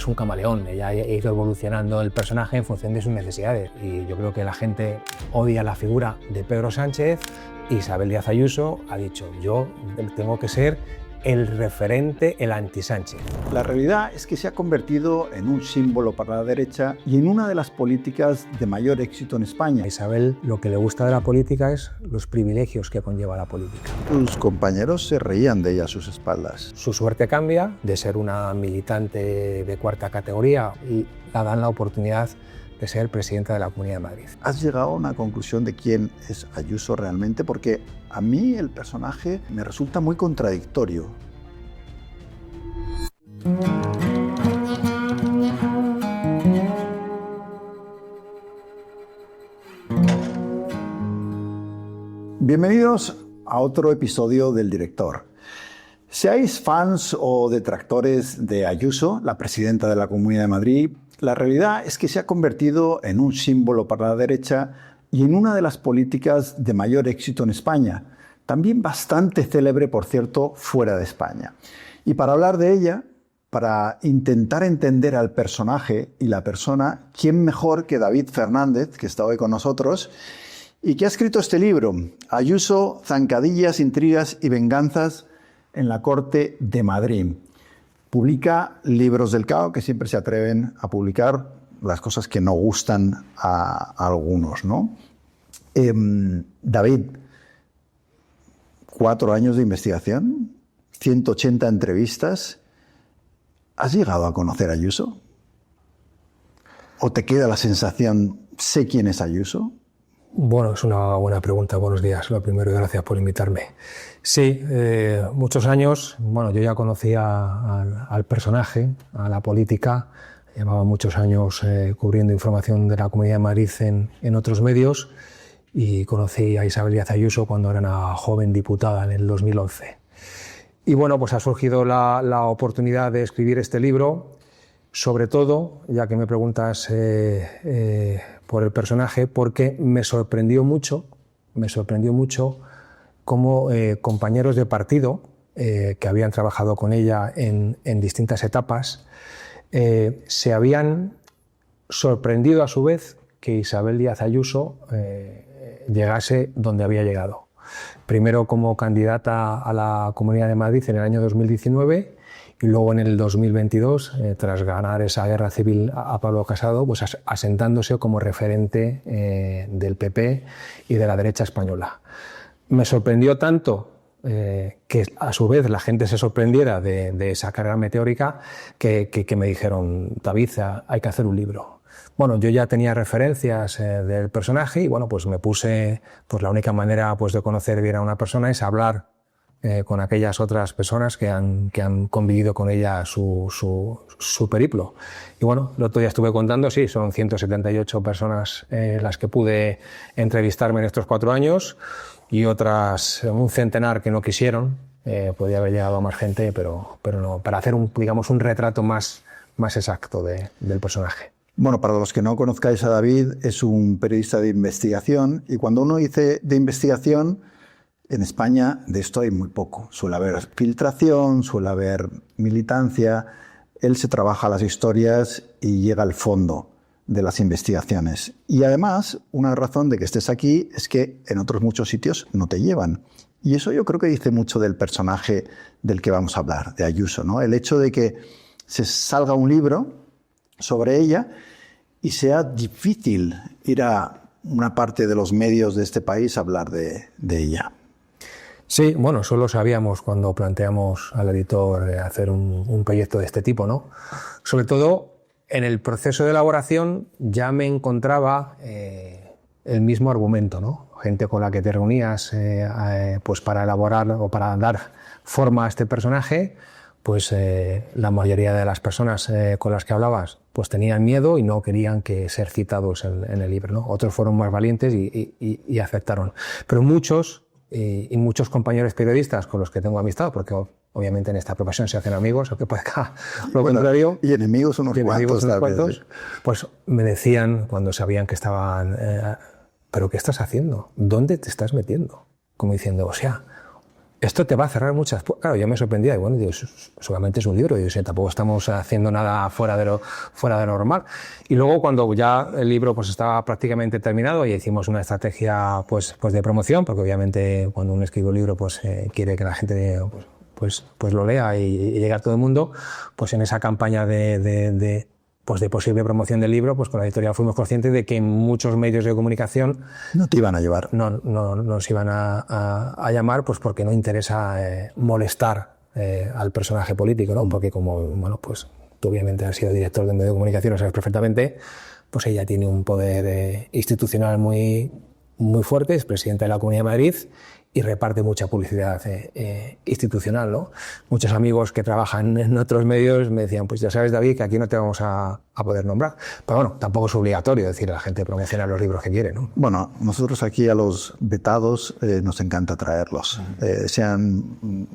es un camaleón, ella ha ido evolucionando el personaje en función de sus necesidades. Y yo creo que la gente odia la figura de Pedro Sánchez. Isabel Díaz Ayuso ha dicho, yo tengo que ser el referente, el anti-Sánchez. La realidad es que se ha convertido en un símbolo para la derecha y en una de las políticas de mayor éxito en España. A Isabel lo que le gusta de la política es los privilegios que conlleva la política. Sus compañeros se reían de ella a sus espaldas. Su suerte cambia de ser una militante de cuarta categoría y la dan la oportunidad de ser presidenta de la Comunidad de Madrid. ¿Has llegado a una conclusión de quién es Ayuso realmente? Porque a mí el personaje me resulta muy contradictorio. Bienvenidos a otro episodio del Director. Seáis fans o detractores de Ayuso, la presidenta de la Comunidad de Madrid, la realidad es que se ha convertido en un símbolo para la derecha y en una de las políticas de mayor éxito en España, también bastante célebre, por cierto, fuera de España. Y para hablar de ella, para intentar entender al personaje y la persona, ¿quién mejor que David Fernández, que está hoy con nosotros, y que ha escrito este libro, Ayuso, zancadillas, intrigas y venganzas en la Corte de Madrid? Publica Libros del Cao, que siempre se atreven a publicar las cosas que no gustan a algunos, ¿no? David, 4 años de investigación, 180 entrevistas. ¿Has llegado a conocer a Ayuso? ¿O te queda la sensación, sé quién es Ayuso? Bueno, es una buena pregunta. Buenos días, lo primero, y gracias por invitarme. Sí, muchos años, bueno, yo ya conocía al personaje, a la política, llevaba muchos años cubriendo información de la Comunidad de Madrid en otros medios y conocí a Isabel Díaz Ayuso cuando era una joven diputada en el 2011. Y bueno, pues ha surgido la oportunidad de escribir este libro, sobre todo, ya que me preguntas por el personaje, porque me sorprendió mucho cómo compañeros de partido que habían trabajado con ella en distintas etapas se habían sorprendido a su vez que Isabel Díaz Ayuso llegase donde había llegado. Primero como candidata a la Comunidad de Madrid en el año 2019 y luego en el 2022, tras ganar esa guerra civil a Pablo Casado, pues asentándose como referente del PP y de la derecha española. Me sorprendió tanto que a su vez la gente se sorprendiera de esa carga meteórica que me dijeron, David, hay que hacer un libro. Bueno, yo ya tenía referencias del personaje y bueno, pues me puse, pues la única manera pues de conocer bien a una persona es hablar con aquellas otras personas que han convivido con ella su periplo. Y bueno, el otro día estuve contando, sí, son 178 personas las que pude entrevistarme en estos 4 años y otras un centenar que no quisieron. Podría haber llegado a más gente, pero no, para hacer un retrato más exacto del personaje. Bueno, para los que no conozcáis a David, es un periodista de investigación y cuando uno dice de investigación, en España de esto hay muy poco. Suele haber filtración, suele haber militancia. Él se trabaja las historias y llega al fondo de las investigaciones. Y además, una razón de que estés aquí es que en otros muchos sitios no te llevan. Y eso yo creo que dice mucho del personaje del que vamos a hablar, de Ayuso, ¿no? El hecho de que se salga un libro sobre ella y sea difícil ir a una parte de los medios de este país a hablar de ella. Sí, bueno, eso lo sabíamos cuando planteamos al editor hacer un proyecto de este tipo, ¿no? Sobre todo en el proceso de elaboración ya me encontraba el mismo argumento, ¿no? Gente con la que te reunías pues para elaborar o para dar forma a este personaje, pues la mayoría de las personas con las que hablabas pues tenían miedo y no querían que ser citados en el libro, ¿no? Otros fueron más valientes y aceptaron. Pero muchos compañeros periodistas con los que tengo amistad, porque obviamente en esta profesión se hacen amigos, aunque parezca lo contrario. Y enemigos unos cuantos, pues me decían cuando sabían que estaban, ¿pero qué estás haciendo? ¿Dónde te estás metiendo? Como diciendo, o sea, esto te va a cerrar muchas puertas. Claro, yo me sorprendía, y bueno, digo, solamente es un libro, y tampoco estamos haciendo nada fuera de lo normal. Y luego, cuando ya el libro pues estaba prácticamente terminado, y hicimos una estrategia pues de promoción, porque obviamente cuando uno escribe un libro pues quiere que la gente pues lo lea y llegue a todo el mundo, pues en esa campaña de posible promoción del libro, pues con la editorial fuimos conscientes de que muchos medios de comunicación no te iban a llevar. No nos iban a llamar, pues porque no interesa molestar al personaje político, ¿no? Porque como, bueno, pues tú obviamente has sido director de un medio de comunicación, lo sabes perfectamente, pues ella tiene un poder institucional muy fuerte, es presidenta de la Comunidad de Madrid y reparte mucha publicidad institucional, ¿no? Muchos amigos que trabajan en otros medios me decían, pues ya sabes, David, que aquí no te vamos a poder nombrar. Pero bueno, tampoco es obligatorio decir a la gente promociona los libros que quiere, ¿no? Bueno, nosotros aquí a los vetados nos encanta traerlos.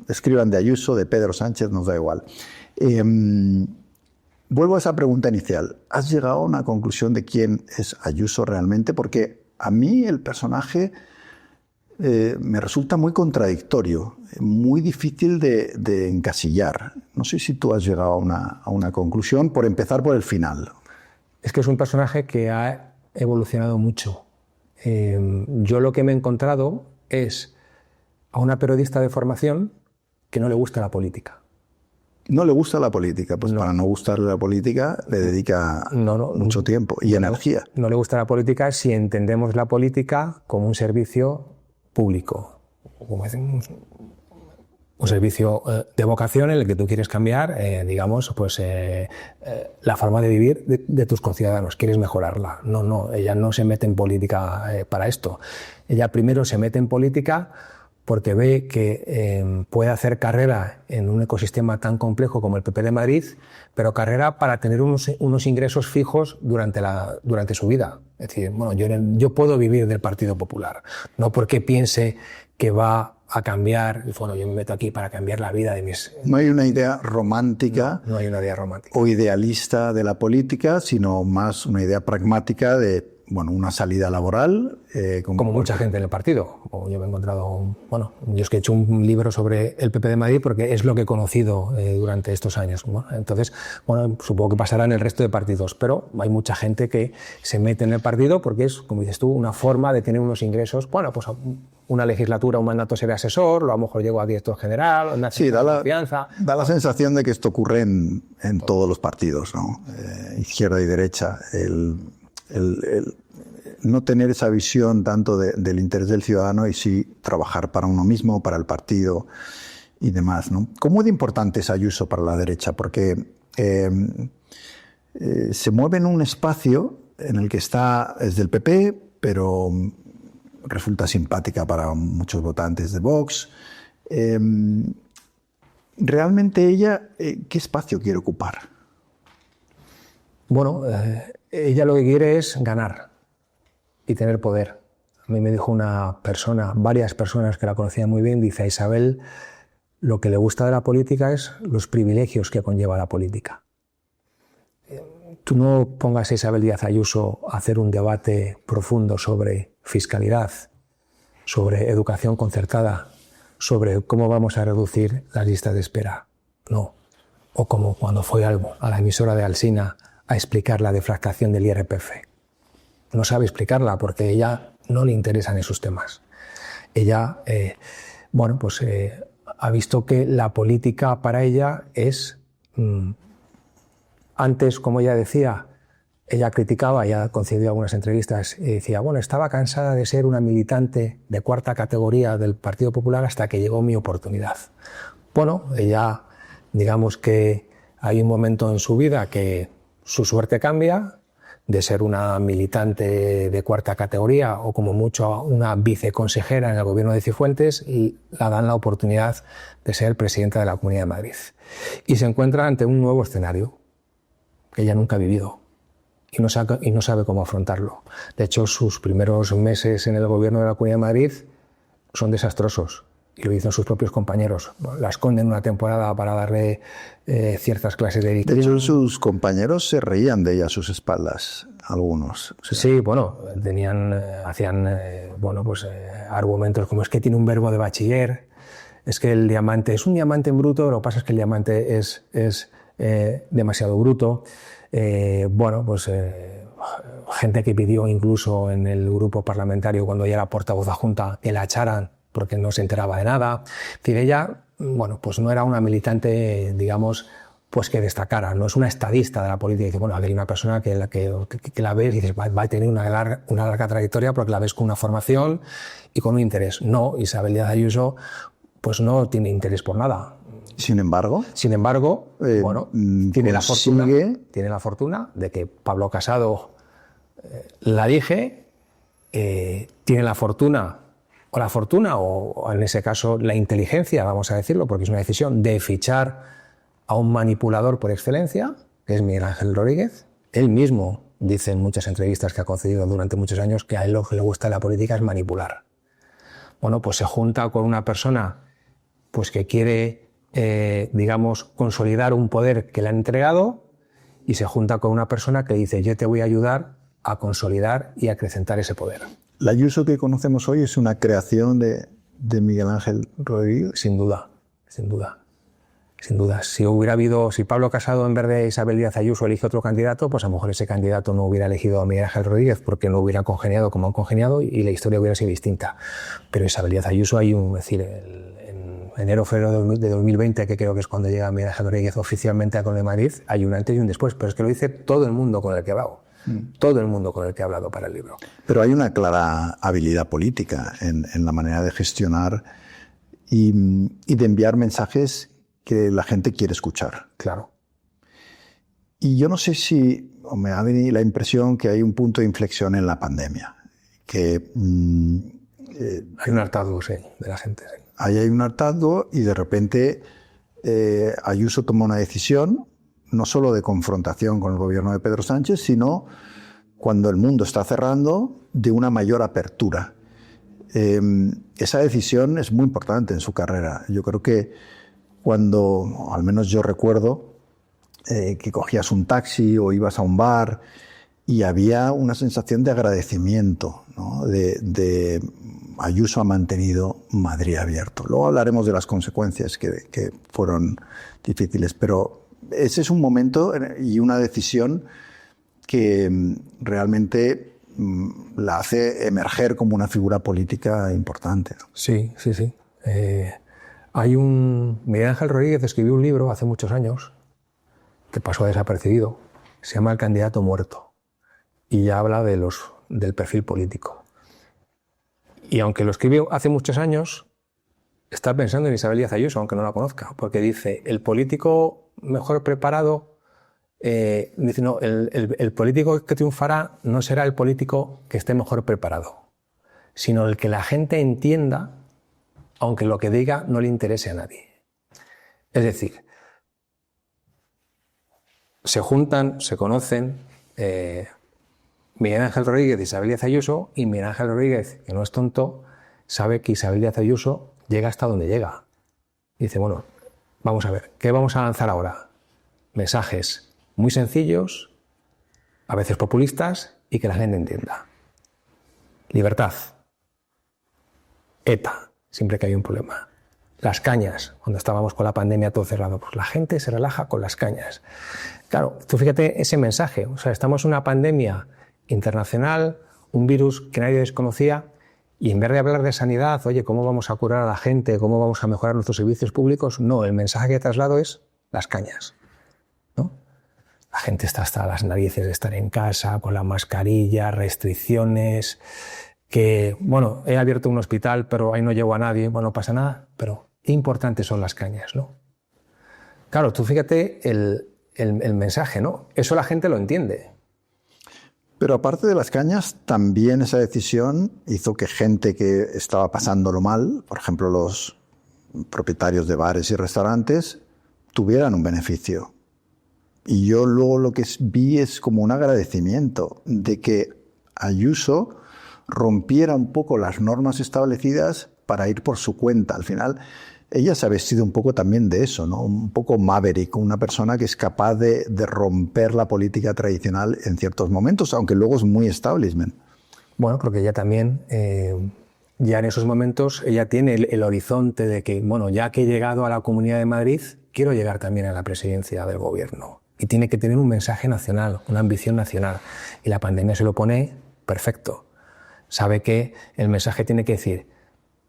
Escriban de Ayuso, de Pedro Sánchez, nos da igual. Vuelvo a esa pregunta inicial. ¿Has llegado a una conclusión de quién es Ayuso realmente? Porque a mí el personaje me resulta muy contradictorio, muy difícil de encasillar. No sé si tú has llegado a una conclusión, por empezar por el final. Es que es un personaje que ha evolucionado mucho. Yo lo que me he encontrado es a una periodista de formación que no le gusta la política. No le gusta la política, pues no. Para no gustarle la política le dedica mucho tiempo y energía. No le gusta la política si entendemos la política como un servicio público, como un servicio de vocación en el que tú quieres cambiar, digamos, pues la forma de vivir de tus conciudadanos, quieres mejorarla. No, ella no se mete en política para esto. Ella primero se mete en política porque ve que puede hacer carrera en un ecosistema tan complejo como el PP de Madrid, pero carrera para tener unos ingresos fijos durante su vida. Es decir, bueno, yo puedo vivir del Partido Popular, no porque piense que va a cambiar, bueno, yo me meto aquí para cambiar la vida de mis... No hay una idea romántica, no hay una idea romántica o idealista de la política, sino más una idea pragmática de, bueno, una salida laboral. Como mucha gente en el partido. Yo me he encontrado, bueno, yo es que he hecho un libro sobre el PP de Madrid porque es lo que he conocido durante estos años. Entonces, bueno, supongo que pasará en el resto de partidos, pero hay mucha gente que se mete en el partido porque es, como dices tú, una forma de tener unos ingresos, bueno, pues una legislatura, un mandato seré asesor, a lo mejor llego a director general, una confianza. Da la sensación de que esto ocurre en todos los partidos, ¿no? Izquierda y derecha. El no tener esa visión tanto del interés del ciudadano y sí trabajar para uno mismo, para el partido y demás, ¿no? ¿Cómo de importante es Ayuso para la derecha? Porque se mueve en un espacio en el que es del PP, pero resulta simpática para muchos votantes de Vox. ¿Realmente ella qué espacio quiere ocupar? Bueno, ella lo que quiere es ganar y tener poder. A mí me dijo varias personas que la conocían muy bien, dice: a Isabel lo que le gusta de la política es los privilegios que conlleva la política. Tú no pongas a Isabel Díaz Ayuso a hacer un debate profundo sobre fiscalidad, sobre educación concertada, sobre cómo vamos a reducir las listas de espera. No. O como cuando fue a la emisora de Alsina a explicar la deflactación del IRPF. No sabe explicarla porque a ella no le interesan esos temas. Ella, ha visto que la política para ella es... antes, como ella decía, ella criticaba, ella concedió algunas entrevistas y decía, bueno, estaba cansada de ser una militante de cuarta categoría del Partido Popular hasta que llegó mi oportunidad. Bueno, ella, digamos que hay un momento en su vida que su suerte cambia, de ser una militante de cuarta categoría o como mucho una viceconsejera en el gobierno de Cifuentes, y la dan la oportunidad de ser presidenta de la Comunidad de Madrid. Y se encuentra ante un nuevo escenario que ella nunca ha vivido y no sabe cómo afrontarlo. De hecho, sus primeros meses en el gobierno de la Comunidad de Madrid son desastrosos. Y lo dicen sus propios compañeros. La esconden una temporada para darle ciertas clases de dictadura. De hecho, sus compañeros se reían de ella a sus espaldas, algunos. O sea, sí, bueno, hacían argumentos como es que tiene un verbo de bachiller, es que el diamante es un diamante en bruto, lo que pasa es que el diamante es demasiado bruto. Gente que pidió incluso en el grupo parlamentario, cuando ella era portavoz adjunta, que la echaran porque no se enteraba de nada. Es decir, ella, pues no era una militante, digamos, pues que destacara, no es una estadista de la política. Dice, bueno, hay una persona que la ves y dices, va a tener una larga trayectoria porque la ves con una formación y con un interés. No, Isabel Díaz Ayuso pues no tiene interés por nada. Sin embargo, tiene la fortuna de que Pablo Casado la dije, tiene la fortuna o en ese caso la inteligencia, vamos a decirlo, porque es una decisión, de fichar a un manipulador por excelencia, que es Miguel Ángel Rodríguez. Él mismo dice en muchas entrevistas que ha concedido durante muchos años que a él lo que le gusta en la política es manipular. Bueno, pues se junta con una persona pues que quiere, digamos, consolidar un poder que le han entregado, y se junta con una persona que dice, yo te voy a ayudar a consolidar y acrecentar ese poder. ¿La Ayuso que conocemos hoy es una creación de Miguel Ángel Rodríguez? Sin duda, sin duda. Sin duda. Si Pablo Casado en vez de Isabel Díaz Ayuso elige otro candidato, pues a lo mejor ese candidato no hubiera elegido a Miguel Ángel Rodríguez porque no hubieran congeniado como han congeniado y la historia hubiera sido distinta. Pero Isabel Díaz Ayuso, en enero, febrero de 2020, que creo que es cuando llega Miguel Ángel Rodríguez oficialmente a Comunidad de Madrid, hay un antes y un después. Pero es que lo dice todo el mundo con el que he hablado. Todo el mundo con el que he hablado para el libro. Pero hay una clara habilidad política en la manera de gestionar y de enviar mensajes que la gente quiere escuchar. Claro. Y yo no sé si, me ha venido la impresión que hay un punto de inflexión en la pandemia. Que hay un hartazgo, sí, de la gente. Sí. Ahí hay un hartazgo y de repente Ayuso toma una decisión, no solo de confrontación con el gobierno de Pedro Sánchez, sino cuando el mundo está cerrando, de una mayor apertura. Esa decisión es muy importante en su carrera. Yo creo que cuando, al menos yo recuerdo, que cogías un taxi o ibas a un bar y había una sensación de agradecimiento, ¿no? De Ayuso ha mantenido Madrid abierto. Luego hablaremos de las consecuencias que fueron difíciles, pero ese es un momento y una decisión que realmente la hace emerger como una figura política importante, ¿no? Sí, sí, sí. Miguel Ángel Rodríguez escribió un libro hace muchos años que pasó desapercibido, se llama El candidato muerto, y ya habla del perfil político. Y aunque lo escribió hace muchos años, está pensando en Isabel Díaz Ayuso, aunque no la conozca, porque dice, el político mejor preparado, dice, no, el político que triunfará no será el político que esté mejor preparado, sino el que la gente entienda, aunque lo que diga no le interese a nadie. Es decir, se juntan, se conocen Miguel Ángel Rodríguez y Isabel Díaz Ayuso, y Miguel Ángel Rodríguez, que no es tonto, sabe que Isabel Díaz Ayuso llega hasta donde llega. Y dice, bueno, vamos a ver, ¿qué vamos a lanzar ahora? Mensajes muy sencillos, a veces populistas, y que la gente entienda. Libertad. ETA, siempre que hay un problema. Las cañas, cuando estábamos con la pandemia todo cerrado, pues la gente se relaja con las cañas. Claro, tú fíjate ese mensaje, o sea, estamos en una pandemia internacional, un virus que nadie desconocía, y en vez de hablar de sanidad, oye, ¿cómo vamos a curar a la gente? ¿Cómo vamos a mejorar nuestros servicios públicos? No, el mensaje que traslado es las cañas, ¿no? La gente está hasta las narices de estar en casa, con la mascarilla, restricciones, que, bueno, he abierto un hospital, pero ahí no llevo a nadie, bueno, no pasa nada, pero qué importantes son las cañas, ¿no? Claro, tú fíjate el mensaje, ¿no? Eso la gente lo entiende. Pero aparte de las cañas, también esa decisión hizo que gente que estaba pasándolo mal, por ejemplo los propietarios de bares y restaurantes, tuvieran un beneficio. Y yo luego lo que vi es como un agradecimiento de que Ayuso rompiera un poco las normas establecidas para ir por su cuenta. Al final, ella se ha vestido un poco también de eso, ¿no? Un poco maverick, una persona que es capaz de romper la política tradicional en ciertos momentos, aunque luego es muy establishment. Bueno, creo que ella también ya en esos momentos ella tiene el horizonte de que, bueno, ya que he llegado a la Comunidad de Madrid, quiero llegar también a la presidencia del gobierno. Y tiene que tener un mensaje nacional, una ambición nacional. Y la pandemia se lo pone perfecto. Sabe que el mensaje tiene que decir,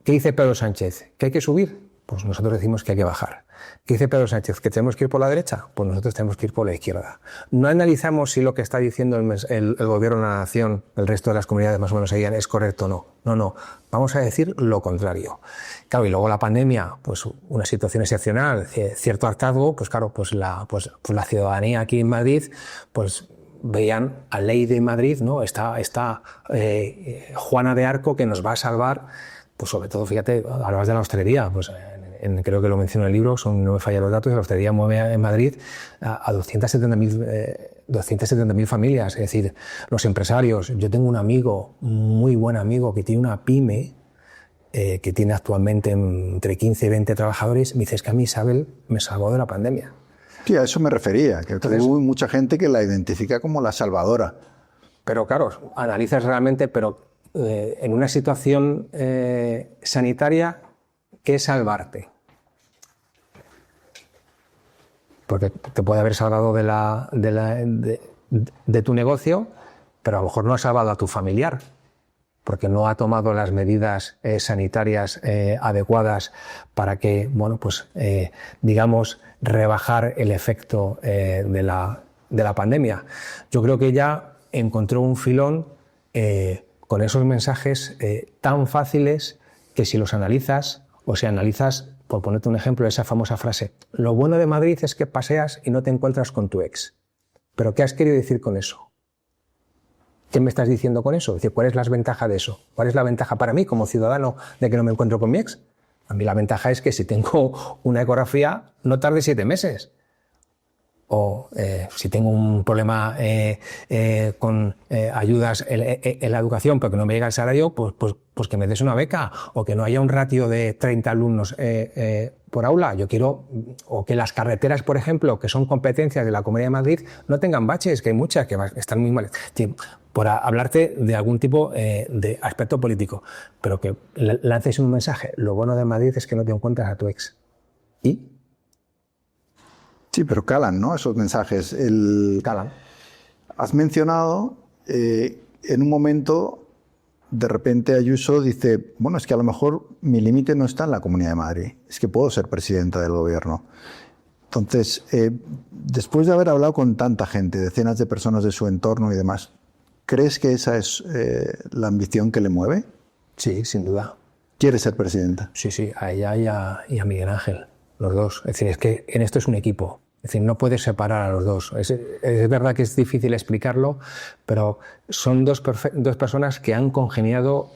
¿qué dice Pedro Sánchez? ¿Que hay que subir? Pues nosotros decimos que hay que bajar. ¿Qué dice Pedro Sánchez? ¿Que tenemos que ir por la derecha? Pues nosotros tenemos que ir por la izquierda. No analizamos si lo que está diciendo el gobierno de la nación, el resto de las comunidades más o menos seguían, es correcto o no. No, no. Vamos a decir lo contrario. Claro, y luego la pandemia, pues una situación excepcional, cierto hartazgo, pues claro, pues la ciudadanía aquí en Madrid, pues veían a Ley de Madrid, ¿no? Está Juana de Arco que nos va a salvar, pues sobre todo, fíjate, hablabas de la hostelería, pues creo que lo menciono en el libro, no me fallan los datos, la hostelería mueve en Madrid a 270.000 familias, es decir, los empresarios. Yo tengo un amigo, muy buen amigo, que tiene una pyme, que tiene actualmente entre 15 y 20 trabajadores, me dice, es que a mí Isabel me salvó de la pandemia. Sí, a eso me refería, que Entonces, hubo mucha gente que la identifica como la salvadora. Pero claro, analizas realmente, pero en una situación sanitaria, ¿qué es salvarte? Porque te puede haber salvado de tu negocio, pero a lo mejor no ha salvado a tu familiar, porque no ha tomado las medidas sanitarias adecuadas para que, bueno, pues digamos, rebajar el efecto de la pandemia. Yo creo que ella encontró un filón con esos mensajes tan fáciles que si los analizas, o si analizas, por ponerte un ejemplo, esa famosa frase, lo bueno de Madrid es que paseas y no te encuentras con tu ex. ¿Pero qué has querido decir con eso? ¿Qué me estás diciendo con eso? Es decir, ¿cuál es la ventaja de eso? ¿Cuál es la ventaja para mí como ciudadano de que no me encuentro con mi ex? A mí la ventaja es que si tengo una ecografía no tarde 7 meses. O si tengo un problema con ayudas en la educación porque no me llega el salario, pues que me des una beca, o que no haya un ratio de 30 alumnos por aula. Yo quiero, o que las carreteras, por ejemplo, que son competencias de la Comunidad de Madrid, no tengan baches, que hay muchas que están muy mal. Por hablarte de algún tipo de aspecto político, pero que lances un mensaje. Lo bueno de Madrid es que no te encuentras a tu ex. ¿Y? Sí, pero calan, ¿no? Esos mensajes. Calan. Has mencionado, en un momento, de repente Ayuso dice, bueno, es que a lo mejor mi límite no está en la Comunidad de Madrid, es que puedo ser presidenta del gobierno. Entonces, después de haber hablado con tanta gente, decenas de personas de su entorno y demás, ¿crees que esa es la ambición que le mueve? Sí, sin duda. ¿Quiere ser presidenta? Sí, sí, a ella y a Miguel Ángel. Los dos. Es decir, es que en esto es un equipo. Es decir, no puedes separar a los dos. Es verdad que es difícil explicarlo, pero son dos personas que han congeniado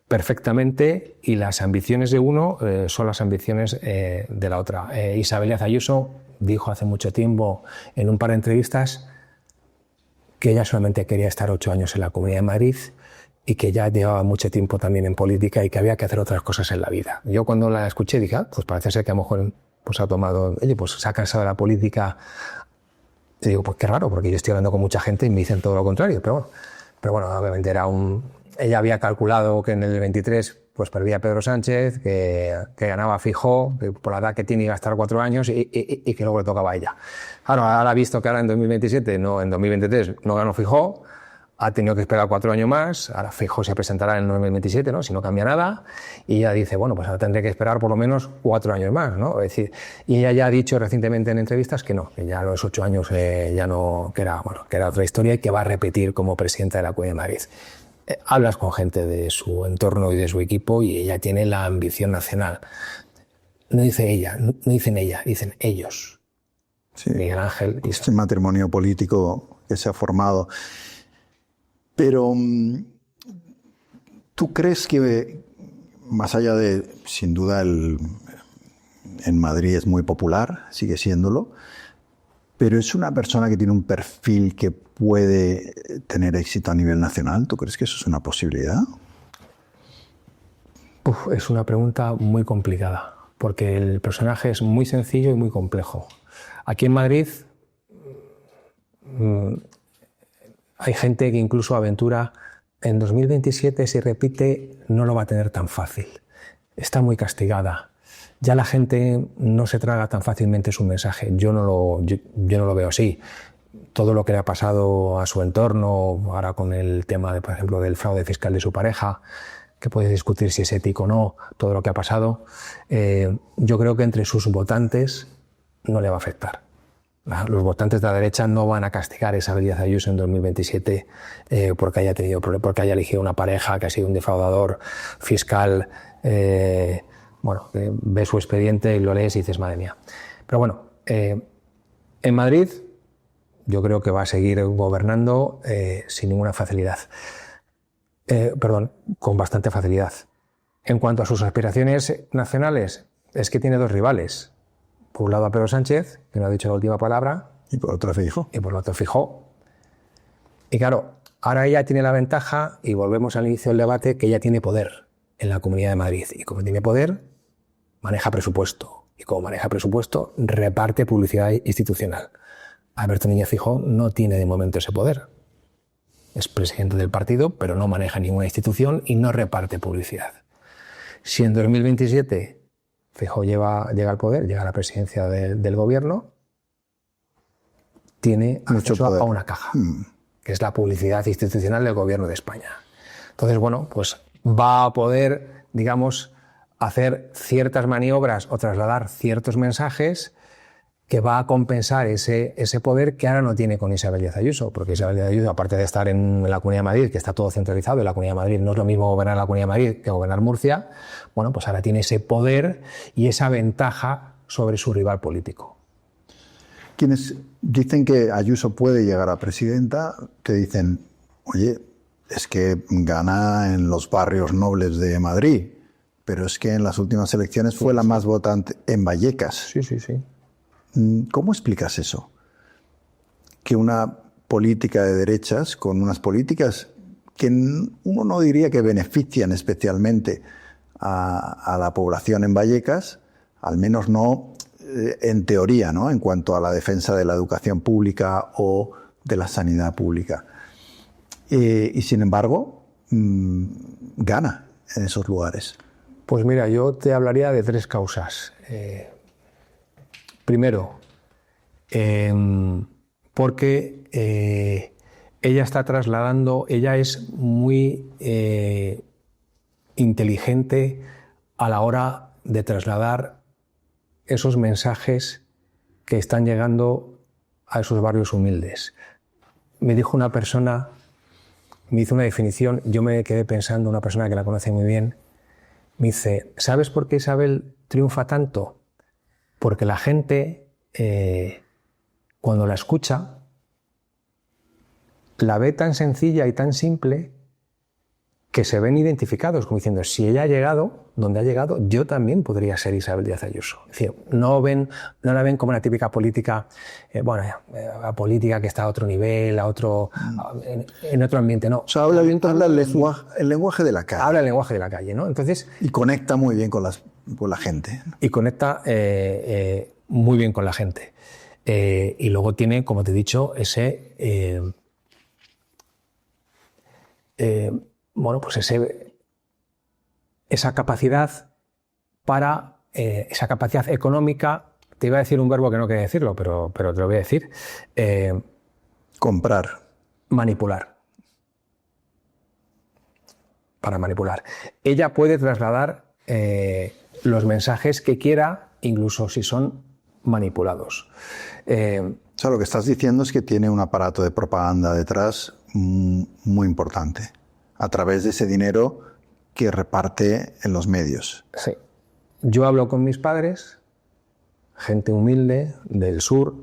perfectamente, y las ambiciones de uno son las ambiciones de la otra. Isabel Díaz Ayuso dijo hace mucho tiempo en un par de entrevistas que ella solamente quería estar 8 años en la Comunidad de Madrid, y que ya llevaba mucho tiempo también en política y que había que hacer otras cosas en la vida. Yo cuando la escuché dije, pues parece ser que a lo mejor pues ha tomado, oye, pues se ha cansado de la política. Y digo, pues qué raro, porque yo estoy hablando con mucha gente y me dicen todo lo contrario, pero bueno, obviamente ella había calculado que en el 23 pues perdía Pedro Sánchez, que ganaba Feijóo, que por la edad que tiene iba a estar 4 años y que luego le tocaba a ella. Claro, ahora ha visto que ahora en 2027, no, en 2023 no ganó Feijóo, ha tenido que esperar 4 años más, ahora Feijóo se presentará en 2027, ¿no? Si no cambia nada, y ella dice, bueno, pues ahora tendré que esperar por lo menos 4 años más, ¿no? Es decir, y ella ya ha dicho recientemente en entrevistas que no, que ya los 8 años ya no, que era otra historia y que va a repetir como presidenta de la Comunidad de Madrid. Hablas con gente de su entorno y de su equipo y ella tiene la ambición nacional. No dice ella, no dicen ella, dicen ellos. Sí, Miguel Ángel. Este matrimonio político que se ha formado. Pero, ¿tú crees que, más allá de, sin duda, en Madrid es muy popular, sigue siéndolo, pero es una persona que tiene un perfil que puede tener éxito a nivel nacional? ¿Tú crees que eso es una posibilidad? Es una pregunta muy complicada, porque el personaje es muy sencillo y muy complejo. Aquí en Madrid hay gente que incluso aventura en 2027, si repite, no lo va a tener tan fácil. Está muy castigada. Ya la gente no se traga tan fácilmente su mensaje. Yo no lo veo así. Todo lo que le ha pasado a su entorno, ahora con el tema, por ejemplo, del fraude fiscal de su pareja, que puede discutir si es ético o no, todo lo que ha pasado, yo creo que entre sus votantes no le va a afectar. Los votantes de la derecha no van a castigar a Isabel Díaz Ayuso en 2027 porque haya tenido problemas, porque haya elegido una pareja que ha sido un defraudador fiscal. Ves su expediente y lo lees y dices, madre mía. Pero bueno, en Madrid yo creo que va a seguir gobernando sin ninguna facilidad. Con bastante facilidad. En cuanto a sus aspiraciones nacionales, es que tiene dos rivales. Por un lado a Pedro Sánchez, que no ha dicho la última palabra. Y por otro a Feijóo. Y por otro a Feijóo. Y claro, ahora ella tiene la ventaja, y volvemos al inicio del debate, que ella tiene poder en la Comunidad de Madrid. Y como tiene poder, maneja presupuesto. Y como maneja presupuesto, reparte publicidad institucional. Alberto Núñez Feijóo no tiene de momento ese poder. Es presidente del partido, pero no maneja ninguna institución y no reparte publicidad. Si en 2027 Feijóo llega al poder, llega a la presidencia del gobierno, tiene acceso a una caja, que es la publicidad institucional del gobierno de España. Entonces, bueno, pues va a poder, digamos, hacer ciertas maniobras o trasladar ciertos mensajes que va a compensar ese poder que ahora no tiene con Isabel Díaz Ayuso, porque Isabel Díaz Ayuso, aparte de estar en la Comunidad de Madrid, que está todo centralizado en la Comunidad de Madrid, no es lo mismo gobernar la Comunidad de Madrid que gobernar Murcia, bueno, pues ahora tiene ese poder y esa ventaja sobre su rival político. Quienes dicen que Ayuso puede llegar a presidenta, te dicen, oye, es que gana en los barrios nobles de Madrid, pero es que en las últimas elecciones fue la más votante en Vallecas. Sí. ¿Cómo explicas eso? Que una política de derechas, con unas políticas que uno no diría que benefician especialmente a la población en Vallecas, al menos no en teoría, ¿no? En cuanto a la defensa de la educación pública o de la sanidad pública. Y sin embargo, gana en esos lugares. Pues mira, yo te hablaría de tres causas. Primero, porque ella está trasladando, ella es muy inteligente a la hora de trasladar esos mensajes que están llegando a esos barrios humildes. Me dijo una persona, me hizo una definición, yo me quedé pensando, una persona que la conoce muy bien, me dice, ¿sabes por qué Isabel triunfa tanto? Porque la gente, cuando la escucha, la ve tan sencilla y tan simple que se ven identificados, como diciendo, si ella ha llegado donde ha llegado, yo también podría ser Isabel Díaz Ayuso. Es decir, no la ven como una típica política, la política que está a otro nivel, en otro ambiente, no. O sea, habla el lenguaje de la calle. Habla el lenguaje de la calle, ¿no? Entonces, y conecta muy bien con la gente. Y conecta muy bien con la gente. Y luego tiene, como te he dicho, esa capacidad esa capacidad económica. Te iba a decir un verbo que no quería decirlo, pero te lo voy a decir. Comprar. Manipular. Para manipular. Ella puede trasladar los mensajes que quiera, incluso si son manipulados. O sea, lo que estás diciendo es que tiene un aparato de propaganda detrás muy importante, a través de ese dinero que reparte en los medios. Sí. Yo hablo con mis padres, gente humilde del sur,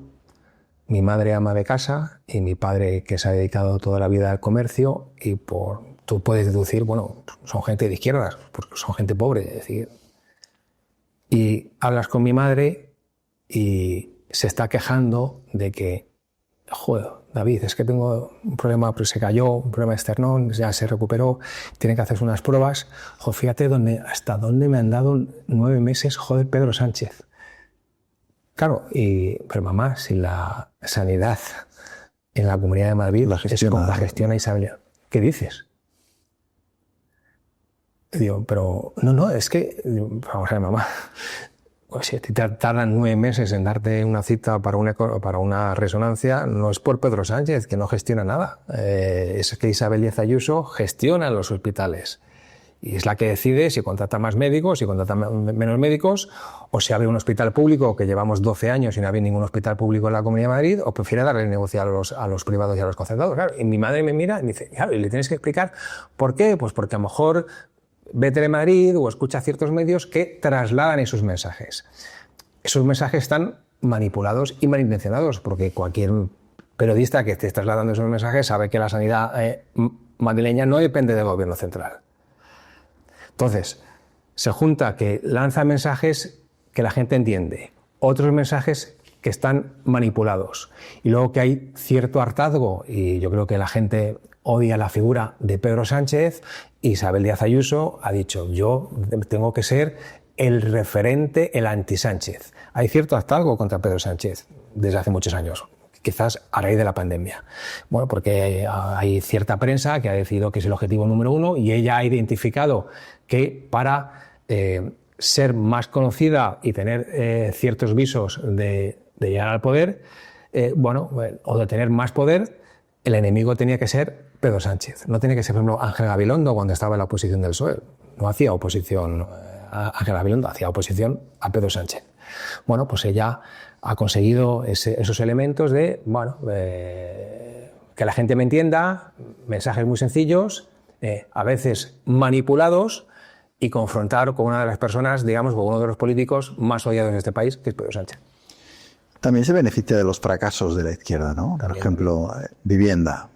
mi madre ama de casa y mi padre que se ha dedicado toda la vida al comercio, y tú puedes deducir, bueno, son gente de izquierdas, porque son gente pobre, es decir. Y hablas con mi madre y se está quejando de que, joder, David, es que tengo un problema, pues se cayó, un problema de esternón, ya se recuperó, tiene que hacerse unas pruebas. Joder, fíjate hasta dónde me han dado 9 meses, joder, Pedro Sánchez. Claro, pero mamá, si la sanidad en la Comunidad de Madrid es como la gestiona Isabel, ¿qué dices? Y digo, pero no, es que, vamos a ver, mamá, pues si te tardan 9 meses en darte una cita para una resonancia, no es por Pedro Sánchez, que no gestiona nada. Es que Isabel Díaz Ayuso gestiona los hospitales. Y es la que decide si contrata más médicos, si contrata menos médicos, o si abre un hospital público, que llevamos 12 años y no había ningún hospital público en la Comunidad de Madrid, o prefiere darle negocio a los privados y a los concertados. Claro, y mi madre me mira y me dice, claro, y le tienes que explicar por qué. Pues porque a lo mejor ve Telemadrid o escucha ciertos medios que trasladan esos mensajes. Esos mensajes están manipulados y malintencionados, porque cualquier periodista que esté trasladando esos mensajes sabe que la sanidad madrileña no depende del gobierno central. Entonces, se junta que lanza mensajes que la gente entiende, otros mensajes que están manipulados, y luego que hay cierto hartazgo, y yo creo que la gente odia la figura de Pedro Sánchez. Isabel Díaz Ayuso ha dicho, yo tengo que ser el referente, el anti-Sánchez. Hay cierto hartazgo contra Pedro Sánchez desde hace muchos años, quizás a raíz de la pandemia. Bueno, porque hay cierta prensa que ha decidido que es el objetivo número 1, y ella ha identificado que para ser más conocida y tener ciertos visos de llegar al poder, o de tener más poder, el enemigo tenía que ser Pedro Sánchez. No tenía que ser, por ejemplo, Ángel Gabilondo cuando estaba en la oposición del PSOE. No hacía oposición a Ángel Gabilondo, hacía oposición a Pedro Sánchez. Bueno, pues ella ha conseguido esos elementos de, que la gente me entienda, mensajes muy sencillos, a veces manipulados, y confrontar con una de las personas, digamos, con uno de los políticos más odiados de este país, que es Pedro Sánchez. También se beneficia de los fracasos de la izquierda, ¿no? Por ejemplo, vivienda,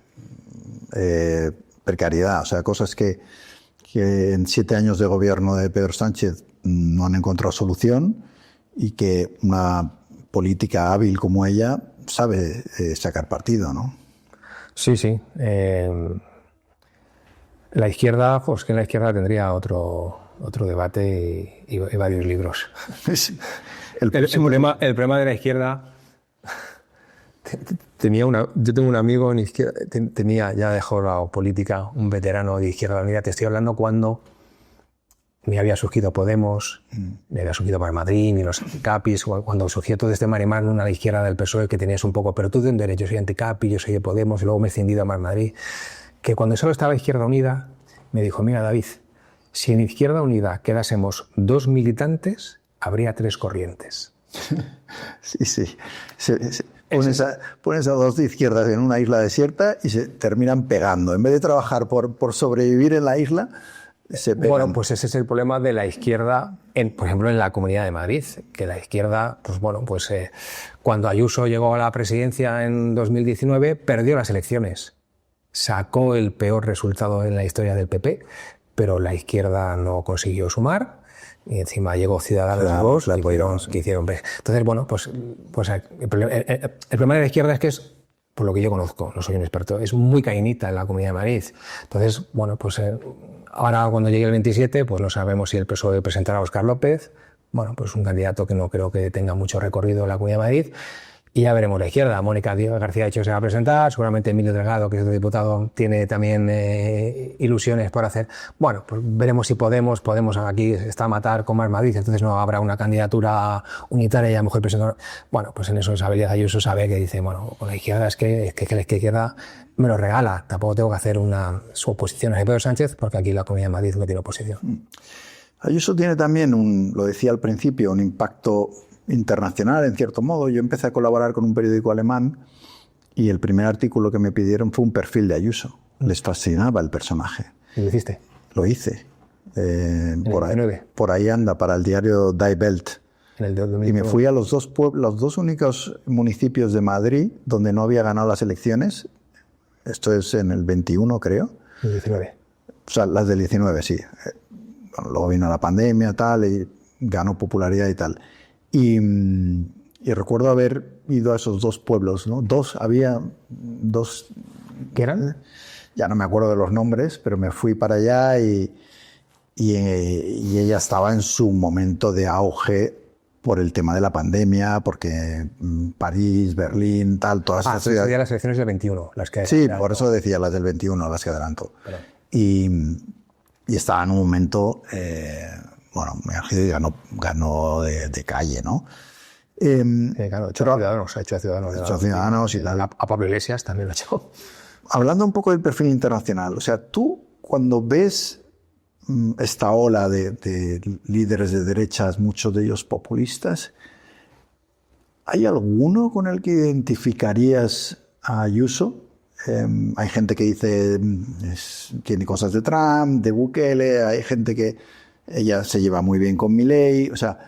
precariedad, o sea, cosas que en 7 años de gobierno de Pedro Sánchez no han encontrado solución, y que una política hábil como ella sabe sacar partido, ¿no? Sí. La izquierda, pues que en la izquierda tendría otro debate y varios libros. Sí. El problema de la izquierda... Yo tengo un amigo en izquierda, ya dejó la política, un veterano de Izquierda Unida. Te estoy hablando cuando ni había surgido Podemos, ni había surgido Más Madrid, ni los anticapis, cuando surgió todo este mare magnum a la izquierda del PSOE, que tenías un poco, pero tú de un derecho, yo soy anticapi, yo soy de Podemos, y luego me he escindido a Más Madrid, que cuando solo estaba Izquierda Unida, me dijo, mira David, si en Izquierda Unida quedásemos 2 militantes, habría 3 corrientes. Sí. Pones a 2 de izquierdas en una isla desierta y se terminan pegando. En vez de trabajar por sobrevivir en la isla, se pegan. Bueno, pues ese es el problema de la izquierda, por ejemplo, en la Comunidad de Madrid, que la izquierda, cuando Ayuso llegó a la presidencia en 2019, perdió las elecciones. Sacó el peor resultado en la historia del PP, pero la izquierda no consiguió sumar. Y encima llegó Ciudadanos y Vox, que hicieron... Entonces, el problema de la izquierda es que es, por lo que yo conozco, no soy un experto, es muy caínita en la Comunidad de Madrid. Entonces, ahora cuando llegue el 27, pues no sabemos si el PSOE presentará a Óscar López, un candidato que no creo que tenga mucho recorrido en la Comunidad de Madrid. Y ya veremos la izquierda. Mónica García de hecho se va a presentar, seguramente Emilio Delgado, que es el diputado, tiene también ilusiones por hacer. Pues veremos si Podemos aquí está a matar con Más Madrid, entonces no habrá una candidatura unitaria y a lo mejor presentar. En eso Isabel Díaz Ayuso sabe que dice, con la izquierda es que la izquierda me lo regala, tampoco tengo que hacer su oposición a Pedro Sánchez, porque aquí la Comunidad de Madrid no tiene oposición. Ayuso tiene también, lo decía al principio, un impacto internacional, en cierto modo. Yo empecé a colaborar con un periódico alemán y el primer artículo que me pidieron fue un perfil de Ayuso. Les fascinaba el personaje. ¿Y lo hiciste? Lo hice. Por ahí anda, para el diario Die Welt. Y me fui a los dos únicos municipios de Madrid donde no había ganado las elecciones. Esto es en el 21, creo. El 19. O sea, las del 19, sí. Luego vino la pandemia, tal, y ganó popularidad y tal. Y recuerdo haber ido a esos 2 pueblos, ¿no? Había dos... ¿Qué eran? Ya no me acuerdo de los nombres, pero me fui para allá y ella estaba en su momento de auge por el tema de la pandemia, porque París, Berlín, tal, todas esas ciudades... serían las elecciones del 21, las que... Sí, por eso decía las del 21, las que adelantó. y estaba en un momento, bueno, ganó de calle, ¿no? Claro, ha hecho de Ciudadanos y tal. A Pablo Iglesias también lo ha hecho. Hablando un poco del perfil internacional, o sea, tú cuando ves esta ola de líderes de derechas, muchos de ellos populistas, ¿hay alguno con el que identificarías a Ayuso? Hay gente que dice tiene cosas de Trump, de Bukele, hay gente que ella se lleva muy bien con Milei, o sea,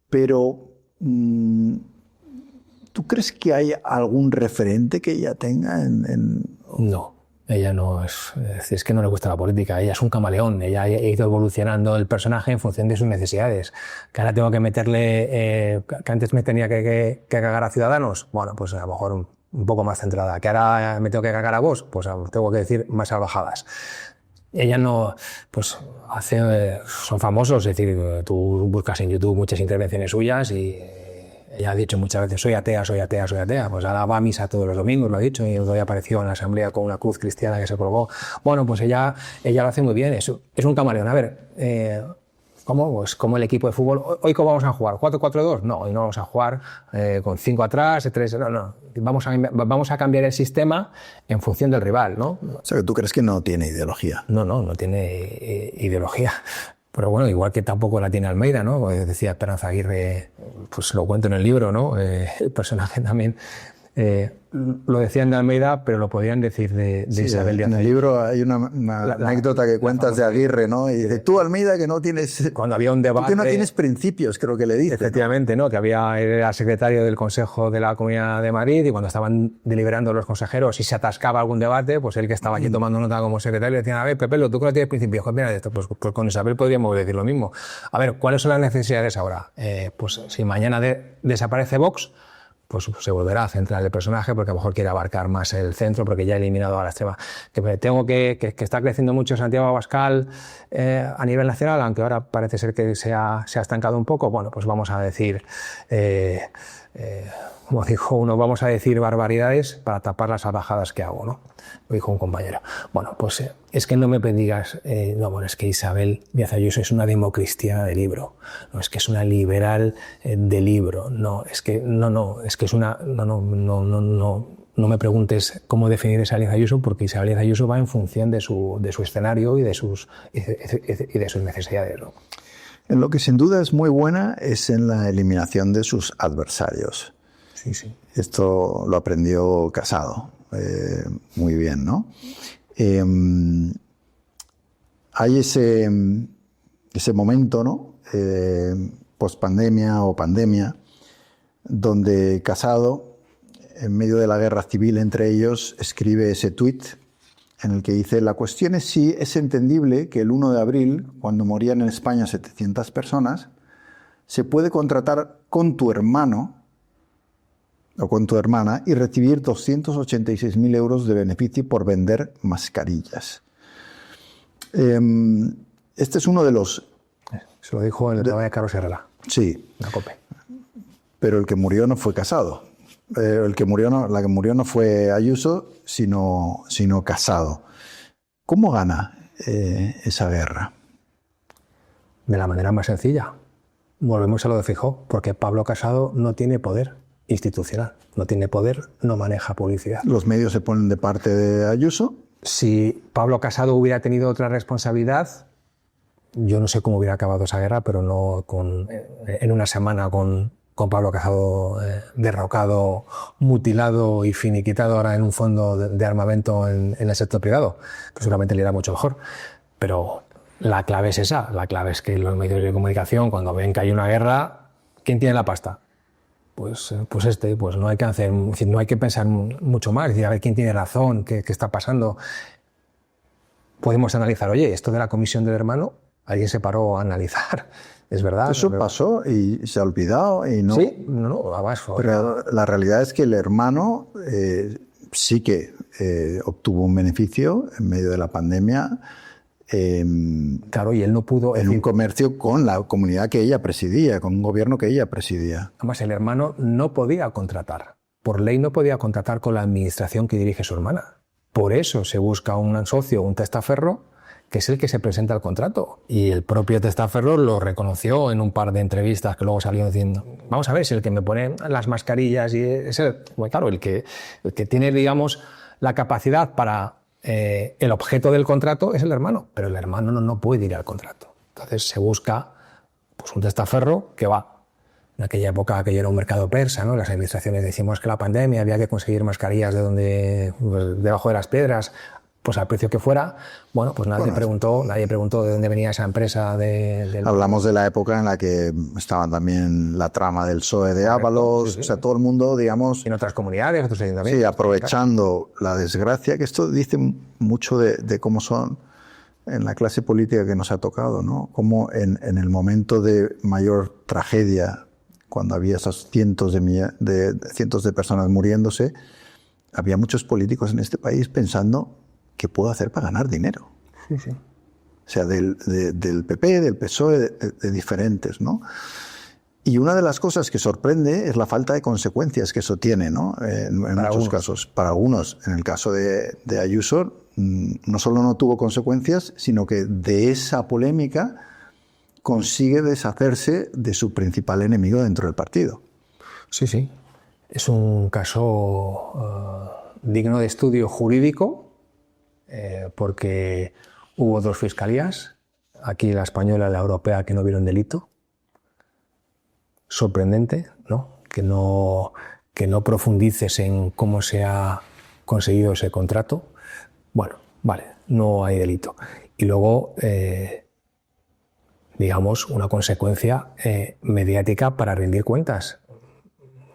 pero ¿tú crees que hay algún referente que ella tenga No, ella no es que no le gusta la política, ella es un camaleón, ella ha ido evolucionando el personaje en función de sus necesidades. Que ahora tengo que meterle, que antes me tenía que cagar a Ciudadanos, bueno, pues a lo mejor un poco más centrada. Que ahora me tengo que cagar a vos, pues tengo que decir más salvajadas. Ella no, pues son famosos, es decir, tú buscas en YouTube muchas intervenciones suyas y ella ha dicho muchas veces, soy atea, soy atea, soy atea. Pues ahora va a misa todos los domingos, lo ha dicho, y hoy apareció en la asamblea con una cruz cristiana que se colgó. Bueno, pues ella lo hace muy bien, es un camaleón. A ver, ¿cómo? Pues como el equipo de fútbol. ¿Hoy cómo vamos a jugar? ¿4-4-2? No, hoy no vamos a jugar con 5 atrás, 3... No. Vamos a cambiar el sistema en función del rival, ¿no? O sea, que tú crees que no tiene ideología. No tiene ideología. Pero bueno, igual que tampoco la tiene Almeida, ¿no? Como decía Esperanza Aguirre, pues lo cuento en el libro, ¿no? El personaje también lo decían de Almeida, pero lo podían decir de sí, Isabel Díaz. En el libro hay una anécdota que cuentas de Aguirre, ¿no? Y dice, tú, Almeida, que no tienes... Cuando había un debate... Tú que no tienes principios, creo que le dice. Efectivamente, ¿no? Que era secretario del Consejo de la Comunidad de Madrid y cuando estaban deliberando los consejeros y se atascaba algún debate, pues él que estaba aquí tomando nota como secretario le decían, a ver, Pepelo, tú que no tienes principios, pues mira esto, pues con Isabel podríamos decir lo mismo. A ver, ¿cuáles son las necesidades ahora? Pues si mañana desaparece Vox, pues se volverá a centrar el personaje porque a lo mejor quiere abarcar más el centro porque ya ha eliminado a la extrema. Que está creciendo mucho Santiago Abascal a nivel nacional, aunque ahora parece ser que se ha estancado un poco. Bueno, pues vamos a decir, como dijo uno, vamos a decir barbaridades para tapar las salvajadas que hago, ¿no? Lo dijo un compañero. Bueno, pues es que no me digas, no, bueno, es que Isabel Díaz Ayuso es una democristiana de libro, no, es que es una liberal de libro, no, es que es una, no me preguntes cómo definir a Isabel Díaz Ayuso porque Isabel Díaz Ayuso va en función de su escenario y de sus necesidades, ¿no? En lo que sin duda es muy buena es en la eliminación de sus adversarios. Sí. Esto lo aprendió Casado. Muy bien, ¿no? Hay ese momento, ¿no? Post-pandemia o pandemia, donde Casado, en medio de la guerra civil entre ellos, escribe ese tuit en el que dice: la cuestión es si es entendible que el 1 de abril, cuando morían en España 700 personas, se puede contratar con tu hermano o con tu hermana y recibir 286.000 euros de beneficio por vender mascarillas. Este es uno de los... Se lo dijo en el programa de Carlos Herrera. Sí. La COPE. Pero el que murió no fue Casado. La que murió no fue Ayuso, sino Casado. ¿Cómo gana esa guerra? De la manera más sencilla. Volvemos a lo de Feijóo, porque Pablo Casado no tiene poder institucional, no tiene poder, no maneja publicidad. ¿Los medios se ponen de parte de Ayuso? Si Pablo Casado hubiera tenido otra responsabilidad, yo no sé cómo hubiera acabado esa guerra, pero no en una semana con Pablo Casado derrocado, mutilado y finiquitado ahora en un fondo de armamento en el sector privado, que seguramente le irá mucho mejor. Pero la clave es esa, la clave es que los medios de comunicación, cuando ven que hay una guerra, ¿quién tiene la pasta? Pues no hay que no hay que pensar mucho más, decir, a ver quién tiene razón, qué está pasando. Podemos analizar, oye, esto de la comisión del hermano, alguien se paró a analizar, es verdad. Eso pasó y se ha olvidado y no. Sí, no, abajo. Pero la realidad es que el hermano sí que obtuvo un beneficio en medio de la pandemia. Claro, y él no pudo... En un comercio con la comunidad que ella presidía, con un gobierno que ella presidía. Además, el hermano no podía contratar. Por ley no podía contratar con la administración que dirige su hermana. Por eso se busca un socio, un testaferro, que es el que se presenta al contrato. Y el propio testaferro lo reconoció en un par de entrevistas que luego salió diciendo, vamos a ver, si el que me pone las mascarillas y es bueno, claro, el que tiene, digamos, la capacidad para el objeto del contrato es el hermano, pero el hermano no puede ir al contrato. Entonces se busca pues un testaferro que va. En aquella época aquello era un mercado persa, ¿no? Las administraciones decimos que la pandemia había que conseguir mascarillas pues, debajo de las piedras, pues al precio que fuera. Bueno, pues nadie preguntó de dónde venía esa empresa. Hablamos de la época en la que estaban también la trama del PSOE de Ábalos, o sea, todo el mundo, digamos... En otras comunidades, otros ayuntamientos. Sí, aprovechando la desgracia, que esto dice mucho de cómo son en la clase política que nos ha tocado, ¿no? Cómo en el momento de mayor tragedia, cuando había esos cientos de personas muriéndose, había muchos políticos en este país pensando qué puedo hacer para ganar dinero. Sí, sí. O sea, del PP, del PSOE, de diferentes, ¿no? Y una de las cosas que sorprende es la falta de consecuencias que eso tiene, ¿no? En muchos casos. Para algunos, en el caso de Ayuso, no solo no tuvo consecuencias, sino que de esa polémica consigue deshacerse de su principal enemigo dentro del partido. Sí, sí. Es un caso digno de estudio jurídico, porque hubo dos fiscalías, aquí la española y la europea, que no vieron delito. Sorprendente, ¿no? Que no profundices en cómo se ha conseguido ese contrato. Bueno, vale, no hay delito. Y luego, digamos, una consecuencia mediática para rendir cuentas.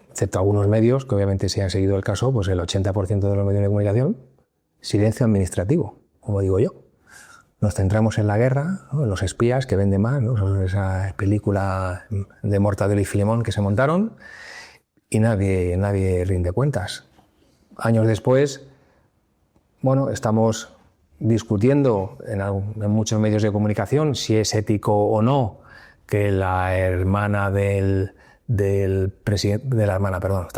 Excepto algunos medios, que obviamente si han seguido el caso, pues el 80% de los medios de comunicación, silencio administrativo, como digo yo. Nos centramos en la guerra, ¿no? En los espías, que vende más, ¿no? Esa película de Mortadelo y Filemón que se montaron, y nadie rinde cuentas. Años después, bueno, estamos discutiendo en muchos medios de comunicación si es ético o no que la hermana estaba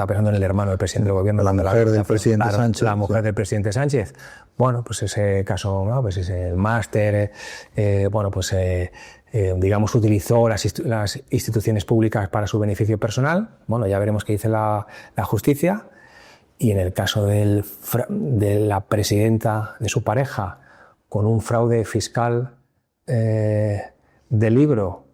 pensando en el hermano del presidente del gobierno. La mujer del presidente Sánchez. La mujer del presidente Sánchez. Bueno, pues ese caso, ¿no? Pues ese máster, digamos, utilizó las instituciones públicas para su beneficio personal. Bueno, ya veremos qué dice la justicia. Y en el caso de la presidenta de su pareja, con un fraude fiscal de libro,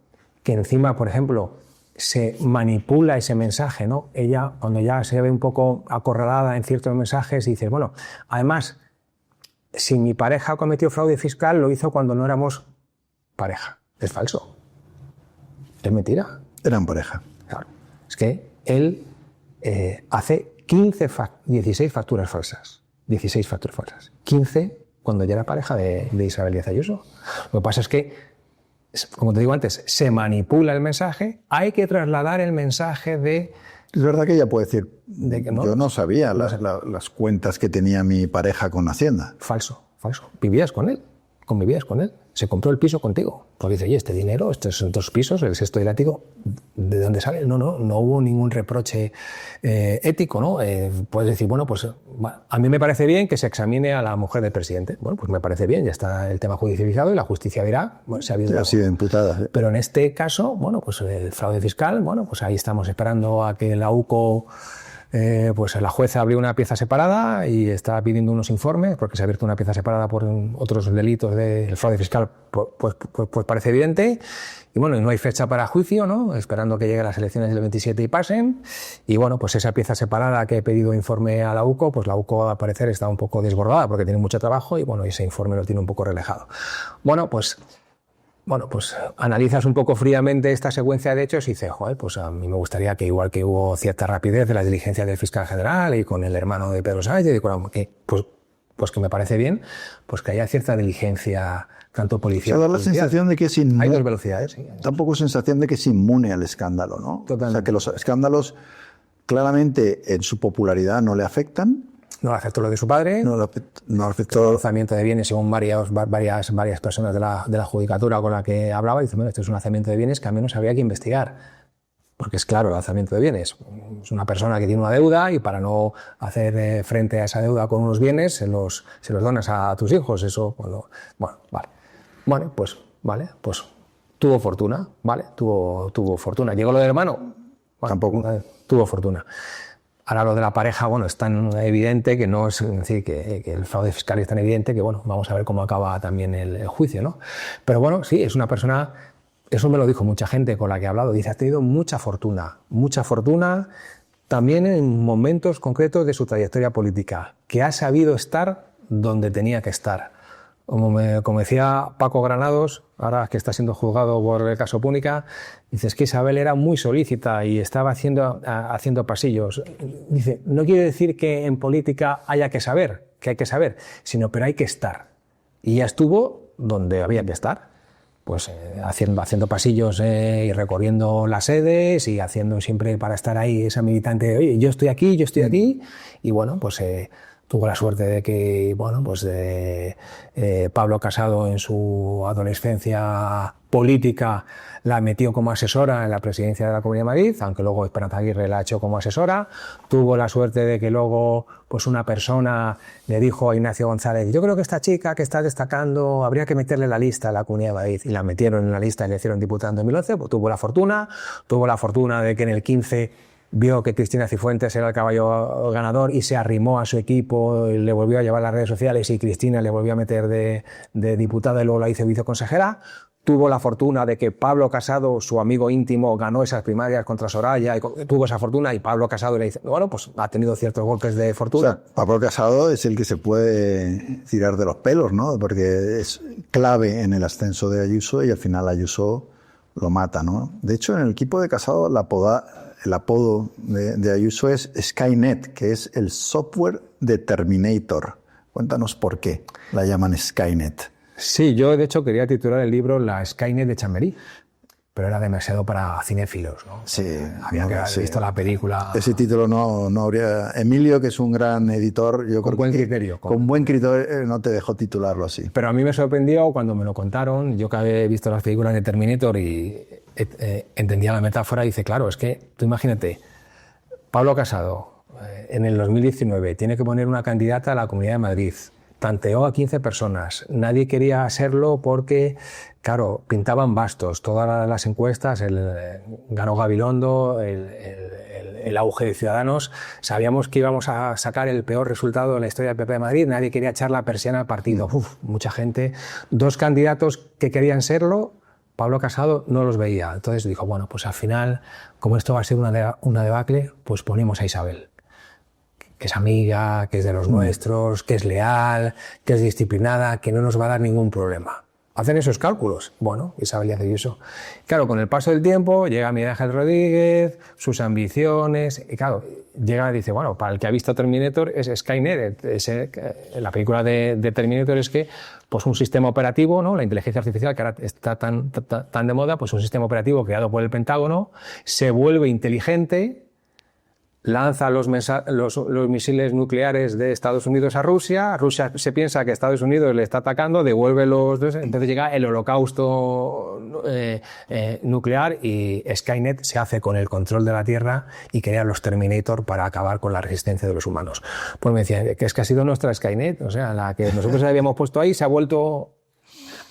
que encima, por ejemplo, se manipula ese mensaje, ¿no? Ella, cuando ya se ve un poco acorralada en ciertos mensajes, dice, bueno, además, si mi pareja cometió fraude fiscal, lo hizo cuando no éramos pareja. Es falso. Es mentira. Eran pareja. Claro. Es que él hace 16 facturas falsas. 16 facturas falsas. 15 cuando ya era pareja de Isabel Díaz Ayuso. Lo que pasa es que, como te digo antes, se manipula el mensaje, hay que trasladar el mensaje de... Es verdad que ella puede decir, de que no, yo no sabía las cuentas que tenía mi pareja con Hacienda. Falso, falso. Vivías con él, convivías con él. Se compró el piso contigo. Porque dice, oye, este dinero, estos son 2 pisos, el sexto y el ático, ¿de dónde sale? No hubo ningún reproche ético, ¿no? Puedes decir, bueno, pues a mí me parece bien que se examine a la mujer del presidente. Bueno, pues me parece bien, ya está el tema judicializado y la justicia dirá, bueno, se ha habido... Ha sido imputada. ¿Sí? Pero en este caso, bueno, pues el fraude fiscal, bueno, pues ahí estamos esperando a que la UCO... pues la jueza abrió una pieza separada y está pidiendo unos informes, porque se ha abierto una pieza separada por otros delitos del fraude fiscal, pues parece evidente. Y bueno, no hay fecha para juicio, ¿no? Esperando que lleguen las elecciones del 27 y pasen. Y bueno, pues esa pieza separada que he pedido informe a la UCO, pues la UCO al parecer está un poco desbordada porque tiene mucho trabajo y bueno, ese informe lo tiene un poco relajado. Bueno, pues analizas un poco fríamente esta secuencia de hechos y dices, joder, pues a mí me gustaría que igual que hubo cierta rapidez de las diligencias del fiscal general y con el hermano de Pedro Sánchez, pues que me parece bien, pues que haya cierta diligencia, tanto policial. O sea, da la sensación de que es inmune. Hay 2 velocidades, sí. Tampoco sensación de que es inmune al escándalo, ¿no? Totalmente. O sea, que los escándalos claramente en su popularidad no le afectan. No le afectó lo de su padre, no afectó el lanzamiento de bienes, según varias personas de la judicatura con la que hablaba, dicen, bueno, esto es un lanzamiento de bienes que al menos habría que investigar. Porque es claro, el lanzamiento de bienes. Es una persona que tiene una deuda y para no hacer frente a esa deuda con unos bienes, se los donas a tus hijos. Eso, bueno, vale. Bueno, pues, vale, pues tuvo fortuna, ¿vale? Tuvo fortuna. ¿Llegó lo del hermano? Bueno, Tampoco. Tuvo fortuna. Ahora lo de la pareja, bueno, es tan evidente que no es decir que el fraude fiscal es tan evidente que, bueno, vamos a ver cómo acaba también el juicio, ¿no? Pero bueno, sí, es una persona, eso me lo dijo mucha gente con la que he hablado, dice, ha tenido mucha fortuna también en momentos concretos de su trayectoria política, que ha sabido estar donde tenía que estar. Como decía Paco Granados, ahora que está siendo juzgado por el caso Púnica, dice, es que Isabel era muy solícita y estaba haciendo pasillos. Dice, no quiere decir que en política haya que saber, sino pero hay que estar. Y ya estuvo donde había que estar, pues haciendo pasillos y recorriendo las sedes y haciendo siempre para estar ahí esa militante de, oye, yo estoy aquí, y bueno, pues... tuvo la suerte de que, bueno, pues Pablo Casado en su adolescencia política la metió como asesora en la presidencia de la Comunidad de Madrid, aunque luego Esperanza Aguirre la echó como asesora. Tuvo la suerte de que luego pues una persona le dijo a Ignacio González, yo creo que esta chica que está destacando habría que meterle en la lista a la Comunidad de Madrid. Y la metieron en la lista y le hicieron diputada en 2011. Pues tuvo la fortuna de que en el 15 vio que Cristina Cifuentes era el caballo ganador y se arrimó a su equipo y le volvió a llevar a las redes sociales y Cristina le volvió a meter de diputada y luego la hizo viceconsejera. Tuvo la fortuna de que Pablo Casado, su amigo íntimo, ganó esas primarias contra Soraya, y tuvo esa fortuna y Pablo Casado le dice, bueno, pues ha tenido ciertos golpes de fortuna. O sea, Pablo Casado es el que se puede tirar de los pelos, ¿no? Porque es clave en el ascenso de Ayuso y al final Ayuso lo mata, ¿no? De hecho, en el equipo de Casado el apodo de Ayuso es Skynet, que es el software de Terminator. Cuéntanos por qué la llaman Skynet. Sí, yo de hecho quería titular el libro La Skynet de Chamberí, pero era demasiado para cinéfilos, ¿no? Sí. Había que haber visto la película. Ese título no habría... Emilio, que es un gran editor, yo con creo buen que criterio. Con buen criterio no te dejó titularlo así. Pero a mí me sorprendió cuando me lo contaron, yo que había visto las películas de Terminator y entendía la metáfora, y dice, claro, es que tú imagínate, Pablo Casado en el 2019 tiene que poner una candidata a la Comunidad de Madrid, tanteó a 15 personas, nadie quería serlo porque, claro, pintaban bastos, todas las encuestas, ganó Gabilondo, el auge de Ciudadanos, sabíamos que íbamos a sacar el peor resultado de la historia del PP de Madrid, nadie quería echar la persiana al partido, mucha gente, 2 candidatos que querían serlo, Pablo Casado no los veía, entonces dijo, bueno, pues al final, como esto va a ser una debacle, pues ponemos a Isabel, que es amiga, que es de los nuestros, que es leal, que es disciplinada, que no nos va a dar ningún problema. Hacen esos cálculos. Bueno, Isabel Díaz Ayuso. Claro, con el paso del tiempo llega Miguel Ángel Rodríguez, sus ambiciones, y claro, llega y dice, bueno, para el que ha visto Terminator es Skynet. La película de Terminator es que pues un sistema operativo, ¿no? La inteligencia artificial que ahora está tan de moda, pues un sistema operativo creado por el Pentágono, se vuelve inteligente, lanza los misiles nucleares de Estados Unidos a Rusia, Rusia se piensa que Estados Unidos le está atacando, devuelve entonces llega el holocausto nuclear y Skynet se hace con el control de la Tierra y crea los Terminator para acabar con la resistencia de los humanos. Pues me decían que es que ha sido nuestra Skynet, o sea, la que nosotros habíamos puesto ahí se ha vuelto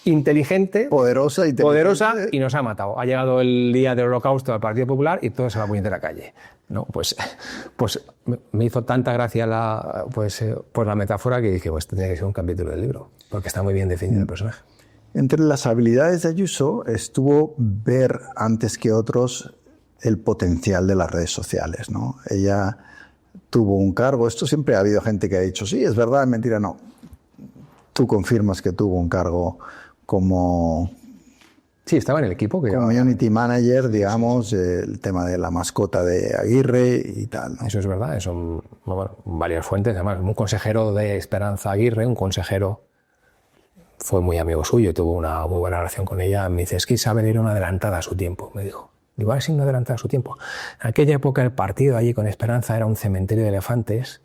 inteligente, poderosa y nos ha matado. Ha llegado el día del holocausto al Partido Popular y todo se va a poner de la calle. ¿No? Pues me hizo tanta gracia la metáfora que dije, pues tendría que ser un capítulo del libro, porque está muy bien definido el personaje. Entre las habilidades de Ayuso estuvo ver antes que otros el potencial de las redes sociales, ¿no? Ella tuvo un cargo, esto siempre ha habido gente que ha dicho, sí, es verdad, es mentira, no. Tú confirmas que tuvo un cargo como... Sí, estaba en el equipo. Community manager, digamos, el tema de la mascota de Aguirre y tal, ¿no? Eso es verdad, son varias fuentes. Además, un consejero de Esperanza Aguirre, fue muy amigo suyo y tuvo una muy buena relación con ella. Me dice, es que Isabel era una adelantada a su tiempo, me dijo. Digo, sí, una adelantada a su tiempo. En aquella época el partido allí con Esperanza era un cementerio de elefantes.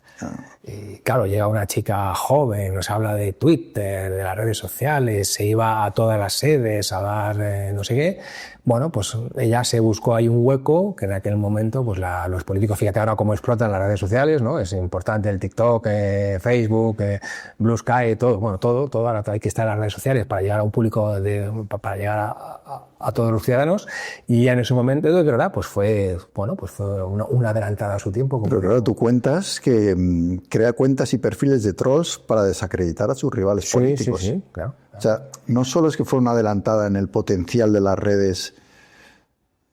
Y claro, llega una chica joven, nos habla de Twitter, de las redes sociales, se iba a todas las sedes a dar no sé qué. Bueno, pues ella se buscó ahí un hueco que en aquel momento pues los políticos, fíjate ahora cómo explotan las redes sociales, ¿no? Es importante el TikTok, Facebook, Blue Sky, todo, bueno, todo ahora hay que estar en las redes sociales para llegar a un público, para llegar a todos los ciudadanos, y ya en ese momento, de verdad, pues fue una adelantada a su tiempo. Pero claro, tú cuentas que crea cuentas y perfiles de trolls para desacreditar a sus rivales políticos. Sí, claro. O sea, no solo es que fue una adelantada en el potencial de las redes,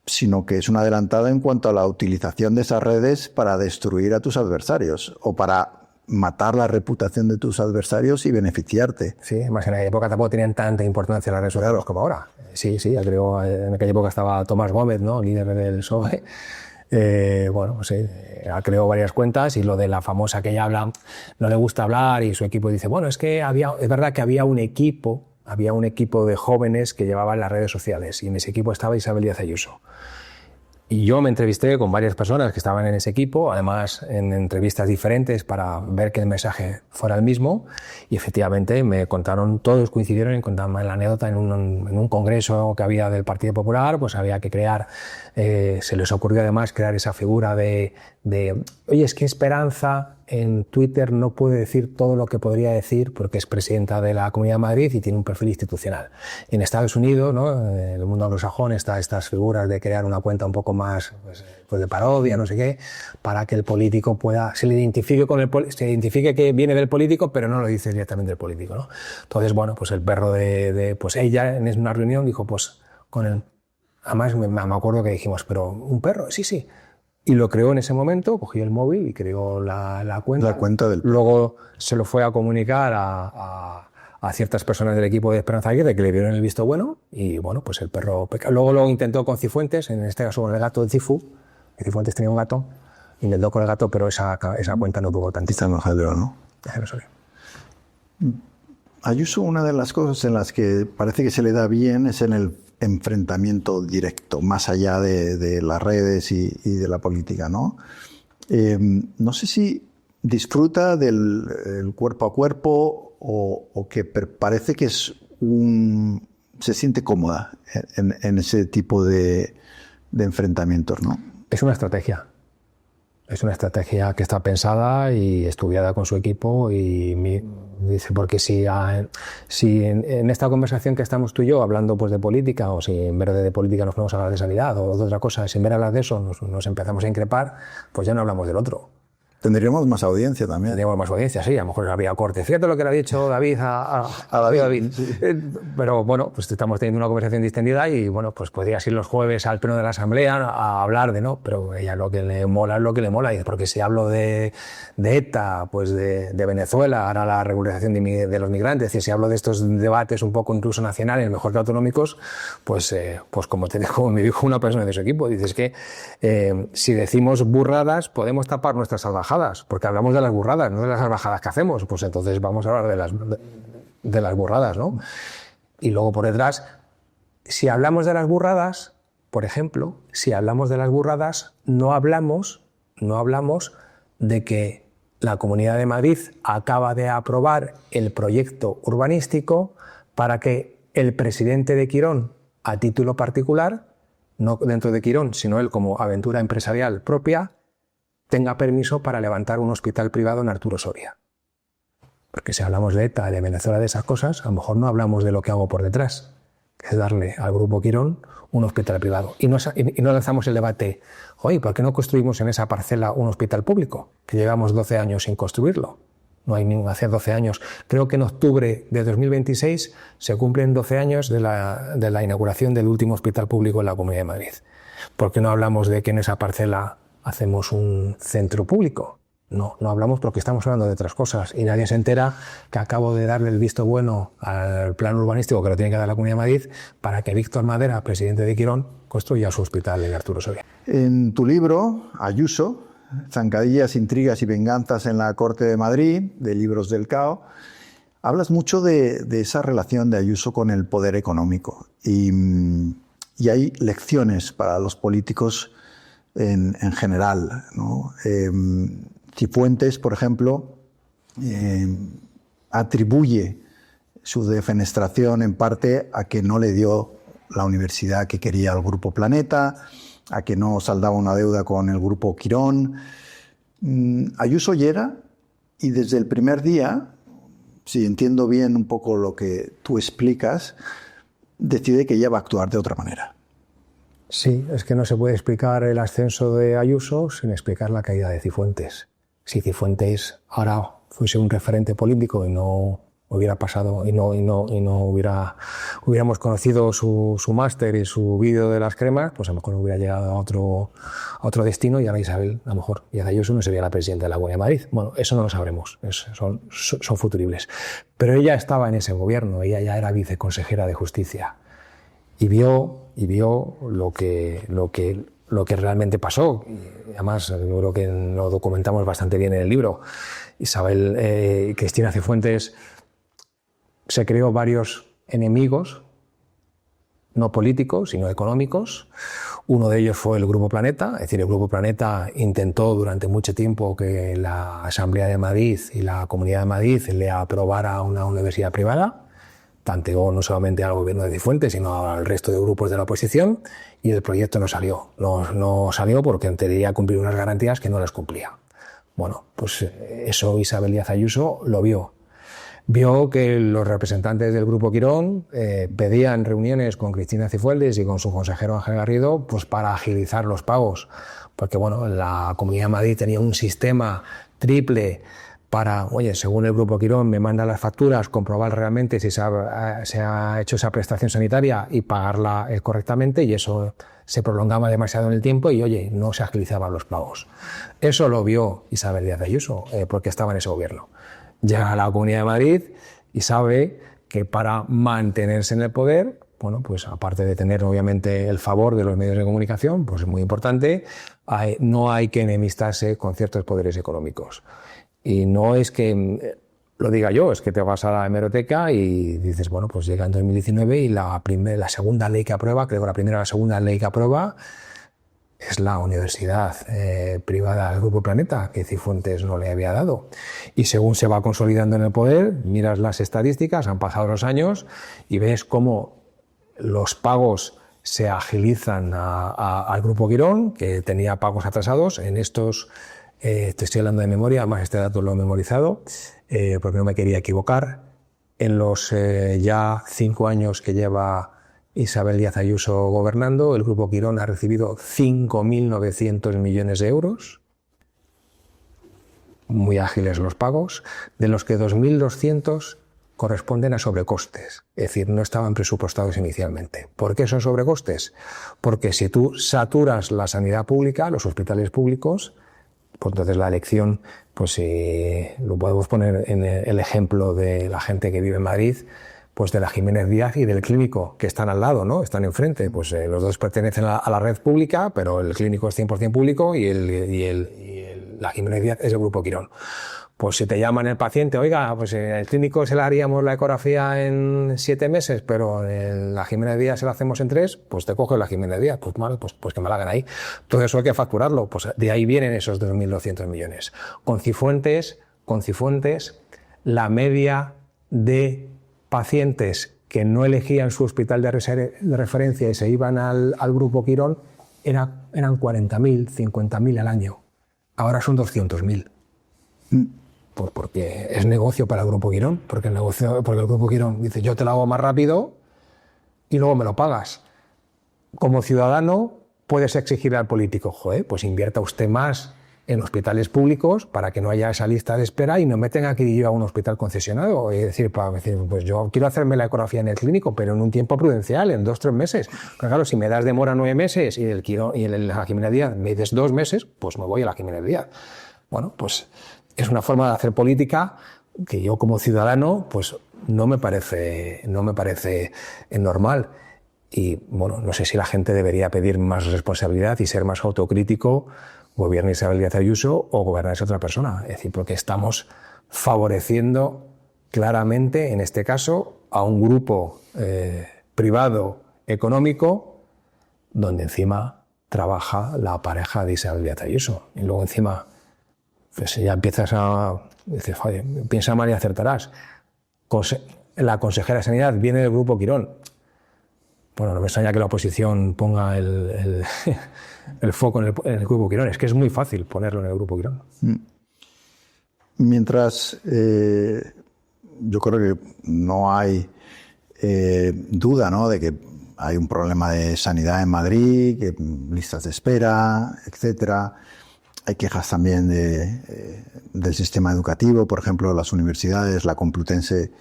sino que es una adelantada en cuanto a la utilización de esas redes para destruir a tus adversarios o para matar la reputación de tus adversarios y beneficiarte. Sí, más en aquella época tampoco tenían tanta importancia las redes sociales como ahora. Sí, ya creo, en aquella época estaba Tomás Gómez, ¿no? Líder del PSOE. Bueno, sí, creó varias cuentas, y lo de la famosa que ella habla, no le gusta hablar, y su equipo dice, bueno, es verdad que había un equipo de jóvenes que llevaban las redes sociales, y en ese equipo estaba Isabel Díaz Ayuso. Y yo me entrevisté con varias personas que estaban en ese equipo, además en entrevistas diferentes para ver que el mensaje fuera el mismo, y efectivamente me contaron, todos coincidieron en contarme la anécdota en un congreso que había del Partido Popular, pues había que crear, se les ocurrió además crear esa figura de oye, es que Esperanza en Twitter no puede decir todo lo que podría decir porque es presidenta de la Comunidad de Madrid y tiene un perfil institucional. En Estados Unidos, ¿no? En el mundo anglosajón, están estas figuras de crear una cuenta un poco más pues de parodia, no sé qué, para que el político se identifique que viene del político, pero no lo dice directamente del político, ¿no? Entonces, bueno, pues el perro pues ella en una reunión dijo, pues además me acuerdo que dijimos, pero ¿un perro? Sí. Y lo creó en ese momento, cogió el móvil y creó la cuenta. La cuenta del... Luego se lo fue a comunicar a ciertas personas del equipo de Esperanza Aguirre que le dieron el visto bueno, y bueno, pues el perro peca. Luego lo intentó con Cifuentes, en este caso con el gato de Cifu, que Cifuentes tenía un gato, intentó con el gato, pero esa cuenta no tuvo tantito. Está enojado, ¿no? Ayuso, una de las cosas en las que parece que se le da bien es en el enfrentamiento directo, más allá de las redes y de la política, ¿no? No sé si disfruta del cuerpo a cuerpo o que parece que se siente cómoda en ese tipo de enfrentamientos, ¿no? Es una estrategia. Es una estrategia que está pensada y estudiada con su equipo, y dice, porque si en esta conversación que estamos tú y yo hablando pues de política, o si en vez de política nos ponemos a hablar de sanidad o de otra cosa, si en vez de hablar de eso nos empezamos a increpar, pues ya no hablamos del otro. Tendríamos más audiencia también. Tendríamos más audiencia, sí, a lo mejor habría corte. Fíjate lo que le ha dicho David a David. Sí. Pero bueno, pues estamos teniendo una conversación distendida, y bueno, pues podrías ir los jueves al pleno de la Asamblea a hablar pero ella lo que le mola es lo que le mola, y porque si hablo de ETA, pues de Venezuela, ahora la regularización de los migrantes, y si hablo de estos debates un poco incluso nacionales, mejor que autonómicos, pues como me dijo una persona de su equipo, dices que si decimos burradas podemos tapar nuestras salvajadas, porque hablamos de las burradas, no de las salvajadas que hacemos, pues entonces vamos a hablar de las burradas, ¿no? Y luego por detrás, si hablamos de las burradas, por ejemplo, no hablamos de que la Comunidad de Madrid acaba de aprobar el proyecto urbanístico para que el presidente de Quirón, a título particular, no dentro de Quirón, sino él como aventura empresarial propia, tenga permiso para levantar un hospital privado en Arturo Soria. Porque si hablamos de ETA, de Venezuela, de esas cosas, a lo mejor no hablamos de lo que hago por detrás, que es darle al Grupo Quirón un hospital privado. Y no lanzamos el debate, oye, ¿por qué no construimos en esa parcela un hospital público? Que llevamos 12 años sin construirlo. No hay hace 12 años. Creo que en octubre de 2026 se cumplen 12 años de la inauguración del último hospital público en la Comunidad de Madrid. ¿Por qué no hablamos de que en esa parcela hacemos un centro público? No hablamos porque estamos hablando de otras cosas, y nadie se entera que acabo de darle el visto bueno al plan urbanístico que lo tiene que dar la Comunidad de Madrid para que Víctor Madera, presidente de Quirón, construya su hospital en Arturo Soria. En tu libro, Ayuso, Zancadillas, intrigas y venganzas en la Corte de Madrid, de Libros del Cao, hablas mucho de esa relación de Ayuso con el poder económico, y hay lecciones para los políticos en general, ¿no? Cifuentes, por ejemplo, atribuye su defenestración en parte a que no le dio la universidad que quería al Grupo Planeta, a que no saldaba una deuda con el Grupo Quirón. Ayuso llega y desde el primer día, si entiendo bien un poco lo que tú explicas, decide que ella va a actuar de otra manera. Sí, es que no se puede explicar el ascenso de Ayuso sin explicar la caída de Cifuentes. Si Cifuentes ahora fuese un referente político y no hubiera pasado y no hubiéramos conocido su máster y su vídeo de las cremas, pues a lo mejor hubiera llegado a otro destino y ahora Isabel, a lo mejor, y Ayuso no sería la presidenta de la Comunidad de Madrid. Bueno, eso no lo sabremos, son futuribles. Pero ella estaba en ese gobierno, ella ya era viceconsejera de Justicia y vio lo que realmente pasó. Y además, yo creo que lo documentamos bastante bien en el libro. Cristina Cifuentes se creó varios enemigos, no políticos, sino económicos. Uno de ellos fue el Grupo Planeta, es decir, el Grupo Planeta intentó durante mucho tiempo que la Asamblea de Madrid y la Comunidad de Madrid le aprobara una universidad privada. Tanteó no solamente al gobierno de Cifuentes, sino al resto de grupos de la oposición, y el proyecto no salió. No salió porque quería cumplir unas garantías que no las cumplía. Bueno, pues eso Isabel Díaz Ayuso lo vio. Vio que los representantes del Grupo Quirón pedían reuniones con Cristina Cifuentes y con su consejero Ángel Garrido pues para agilizar los pagos, porque bueno, la Comunidad de Madrid tenía un sistema triple para, oye, según el Grupo Quirón me manda las facturas, comprobar realmente si se ha hecho esa prestación sanitaria y pagarla correctamente, y eso se prolongaba demasiado en el tiempo y, oye, no se agilizaban los pagos. Eso lo vio Isabel Díaz Ayuso, porque estaba en ese gobierno. Llega a la Comunidad de Madrid y sabe que para mantenerse en el poder, bueno, pues aparte de tener obviamente el favor de los medios de comunicación, pues es muy importante, no hay que enemistarse con ciertos poderes económicos. Y no es que lo diga yo, es que te vas a la hemeroteca y dices, bueno, pues llega en 2019 y la segunda ley que aprueba, creo que la primera o la segunda ley que aprueba es la universidad privada del Grupo Planeta, que Cifuentes no le había dado. Y según se va consolidando en el poder, miras las estadísticas, han pasado los años y ves cómo los pagos se agilizan al Grupo Quirón, que tenía pagos atrasados. En estos, te estoy hablando de memoria, además este dato lo he memorizado, porque no me quería equivocar. En los ya 5 años que lleva Isabel Díaz Ayuso gobernando, el Grupo Quirón ha recibido 5.900 millones de euros, muy ágiles los pagos, de los que 2.200 corresponden a sobrecostes, es decir, no estaban presupuestados inicialmente. ¿Por qué son sobrecostes? Porque si tú saturas la sanidad pública, los hospitales públicos, pues entonces la elección, pues lo podemos poner en el ejemplo de la gente que vive en Madrid, pues de la Jiménez Díaz y del Clínico, que están al lado, ¿no? Están enfrente. Pues los dos pertenecen a la red pública, pero el Clínico es 100% público y la Jiménez Díaz es el Grupo Quirón. Pues si te llaman el paciente, oiga, pues en el Clínico se le haríamos la ecografía en 7 meses, pero en la Jiménez Díaz se la hacemos en 3, pues te coges la Jiménez Díaz. Pues mal, pues que me la hagan ahí. Todo eso hay que facturarlo. Pues de ahí vienen esos 2.200 millones. Con Cifuentes, la media de pacientes que no elegían su hospital de referencia y se iban al Grupo Quirón eran 40.000, 50.000 al año. Ahora son 200.000. Pues porque es negocio para el Grupo Quirón, porque el Grupo Quirón dice, yo te lo hago más rápido y luego me lo pagas. Como ciudadano puedes exigir al político, joder, pues invierta usted más en hospitales públicos para que no haya esa lista de espera y no me tenga que ir yo a un hospital concesionado. Es decir, para decir, pues yo quiero hacerme la ecografía en el Clínico, pero en un tiempo prudencial, en 2 o 3 meses. Pero claro, si me das demora 9 meses y la Jiménez Díaz me dices 2 meses, pues me voy a la Jiménez Díaz. Bueno, pues es una forma de hacer política que yo como ciudadano pues no me parece normal. Y bueno, no sé si la gente debería pedir más responsabilidad y ser más autocrítico, gobierne Isabel Díaz Ayuso o gobernase otra persona. Es decir, porque estamos favoreciendo claramente, en este caso, a un grupo privado económico donde encima trabaja la pareja de Isabel Díaz Ayuso. Y luego encima Pues ya empiezas dices, joder, piensa mal y acertarás. La consejera de Sanidad viene del Grupo Quirón. Bueno, no me extraña que la oposición ponga el foco en el Grupo Quirón. Es que es muy fácil ponerlo en el Grupo Quirón. Mientras yo creo que no hay duda, ¿no?, de que hay un problema de sanidad en Madrid, que listas de espera, etcétera. Hay quejas también del sistema educativo. Por ejemplo, las universidades, la Complutense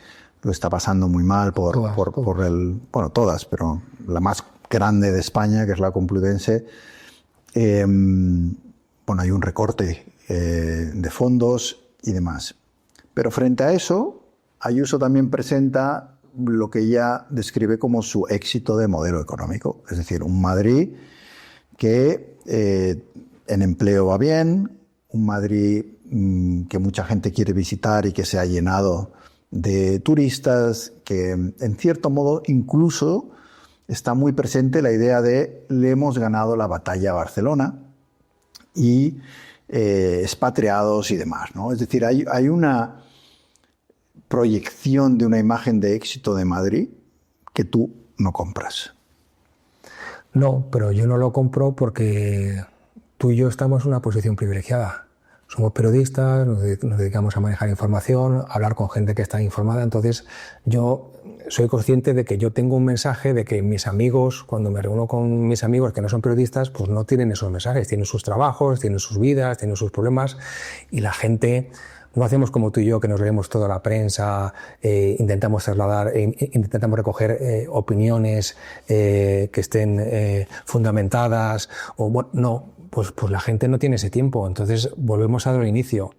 lo está pasando muy mal por todas, pero la más grande de España, que es la Complutense, hay un recorte de fondos y demás. Pero frente a eso, Ayuso también presenta lo que ella describe como su éxito de modelo económico. Es decir, un Madrid que en empleo va bien, un Madrid que mucha gente quiere visitar y que se ha llenado de turistas, que en cierto modo incluso está muy presente la idea de le hemos ganado la batalla a Barcelona y expatriados y demás, ¿no? Es decir, hay una proyección de una imagen de éxito de Madrid que tú no compras. No, pero yo no lo compro porque tú y yo estamos en una posición privilegiada. Somos periodistas, nos dedicamos a manejar información, a hablar con gente que está informada. Entonces, yo soy consciente de que yo tengo un mensaje de que mis amigos, cuando me reúno con mis amigos que no son periodistas, pues no tienen esos mensajes. Tienen sus trabajos, tienen sus vidas, tienen sus problemas, y la gente... No hacemos como tú y yo, que nos leemos toda la prensa, intentamos trasladar, intentamos recoger opiniones que estén fundamentadas. No, pues la gente no tiene ese tiempo. Entonces volvemos al inicio.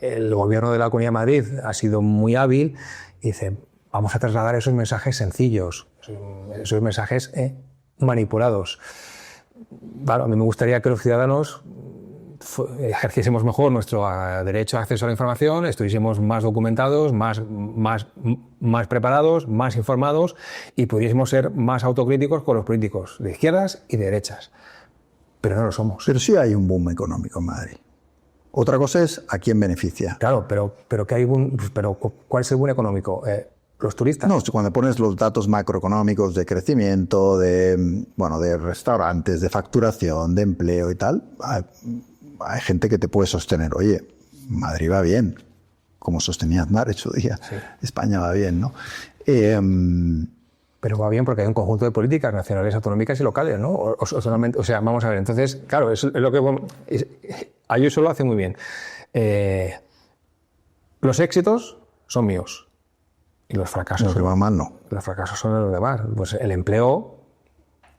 El gobierno de la Comunidad de Madrid ha sido muy hábil y dice, vamos a trasladar esos mensajes sencillos, esos mensajes manipulados. Claro, a mí me gustaría que los ciudadanos ejerciésemos mejor nuestro derecho a acceso a la información, estuviésemos más documentados, más preparados, más informados, y pudiésemos ser más autocríticos con los políticos de izquierdas y de derechas. Pero no lo somos. Pero sí hay un boom económico en Madrid. Otra cosa es a quién beneficia. Claro, pero ¿cuál es el boom económico? ¿Los turistas? No, cuando pones los datos macroeconómicos de crecimiento, de restaurantes, de facturación, de empleo y tal, hay gente que te puede sostener, oye, Madrid va bien, como sostenía Aznar en su día. Sí. España va bien, ¿no? Pero va bien porque hay un conjunto de políticas nacionales, autonómicas y locales, ¿no? O sea, vamos a ver, entonces, claro, es lo que Ayuso lo hace muy bien. Los éxitos son míos y los fracasos... Los que van mal, no. Los fracasos son de los demás. Pues el empleo...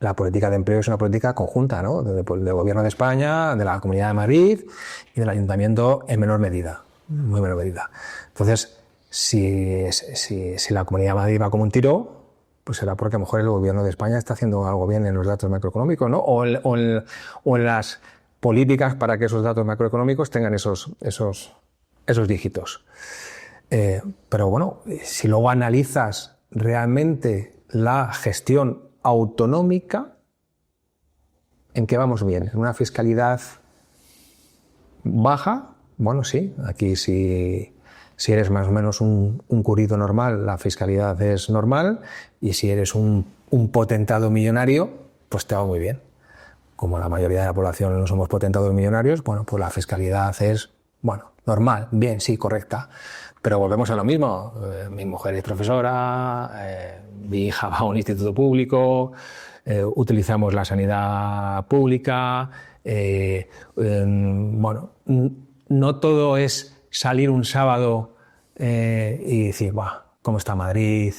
La política de empleo es una política conjunta, ¿no? Del Gobierno de España, de la Comunidad de Madrid y del Ayuntamiento en menor medida, muy menor medida. Entonces, si la Comunidad de Madrid va como un tiro, pues será porque a lo mejor el Gobierno de España está haciendo algo bien en los datos macroeconómicos, ¿no? O en las políticas para que esos datos macroeconómicos tengan esos dígitos. Pero bueno, si luego analizas realmente la gestión autonómica, ¿en qué vamos bien? ¿En una fiscalidad baja? Bueno, sí, aquí si eres más o menos un currido normal, la fiscalidad es normal, y si eres un potentado millonario, pues te va muy bien. Como la mayoría de la población no somos potentados millonarios, bueno, pues la fiscalidad es, bueno, normal, bien, sí, correcta. Pero volvemos a lo mismo. Mi mujer es profesora, mi hija va a un instituto público, utilizamos la sanidad pública. Bueno, no todo es salir un sábado y decir, ¿cómo está Madrid?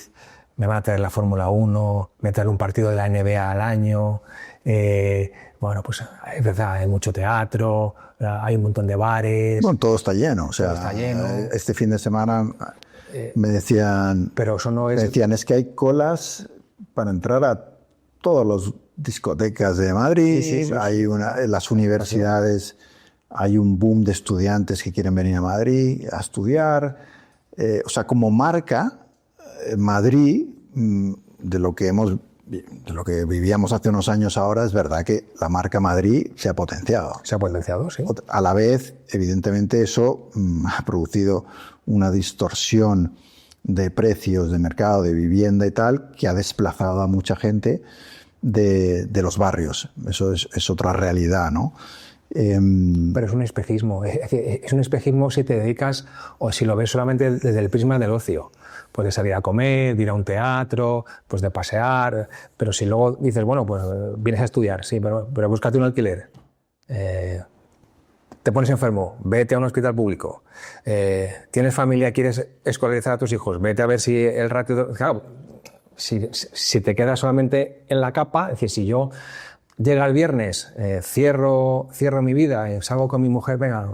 Me van a traer la Fórmula 1, me traen un partido de la NBA al año. Bueno, pues es verdad, hay mucho teatro, hay un montón de bares. Bueno, todo está lleno. O sea, todo está lleno. Este fin de semana me decían, pero eso no es... es que hay colas para entrar a todas las discotecas de Madrid. Sí. En las universidades hay un boom de estudiantes que quieren venir a Madrid a estudiar. O sea, como marca Madrid, de lo que hemos de lo que vivíamos hace unos años ahora, es verdad que la marca Madrid se ha potenciado. Se ha potenciado, sí. A la vez, evidentemente, eso ha producido una distorsión de precios, de mercado, de vivienda y tal, que ha desplazado a mucha gente de los barrios. Eso es otra realidad, ¿no? Pero es un espejismo. Es un espejismo si te dedicas o si lo ves solamente desde el prisma del ocio. Pues de salir a comer, de ir a un teatro, pues de pasear. Pero si luego dices, bueno, pues vienes a estudiar, sí, pero búscate un alquiler. Te pones enfermo, vete a un hospital público. Tienes familia, quieres escolarizar a tus hijos, vete a ver si el ratio... Claro, si te quedas solamente en la capa, es decir, si yo llega el viernes, cierro mi vida, salgo con mi mujer, venga,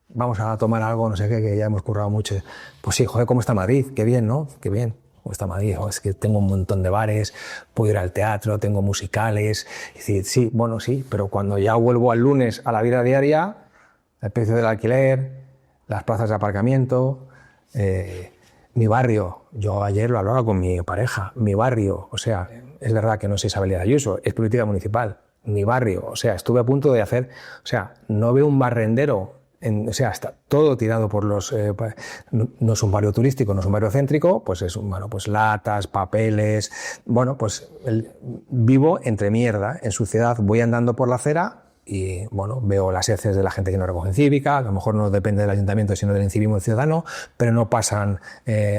vamos a tomar algo, no sé qué, que ya hemos currado mucho. Pues sí, joder, ¿cómo está Madrid? Qué bien, ¿no? Qué bien. ¿Cómo está Madrid? Es que tengo un montón de bares, puedo ir al teatro, tengo musicales. Es decir, sí, bueno, sí, pero cuando ya vuelvo al lunes a la vida diaria, el precio del alquiler, las plazas de aparcamiento, mi barrio. Yo ayer lo hablaba con mi pareja, mi barrio, o sea, es verdad que no es Isabel Díaz Ayuso, es política municipal, mi barrio, o sea, estuve a punto de hacer, o sea, no veo un barrendero, o sea, está todo tirado por los, no es un barrio turístico, no es un barrio céntrico, pues es, bueno, pues latas, papeles, bueno, pues vivo entre mierda, en suciedad, voy andando por la acera y, bueno, veo las heces de la gente que no recoge en cívica, que a lo mejor no depende del ayuntamiento, sino del incivismo ciudadano, pero no pasan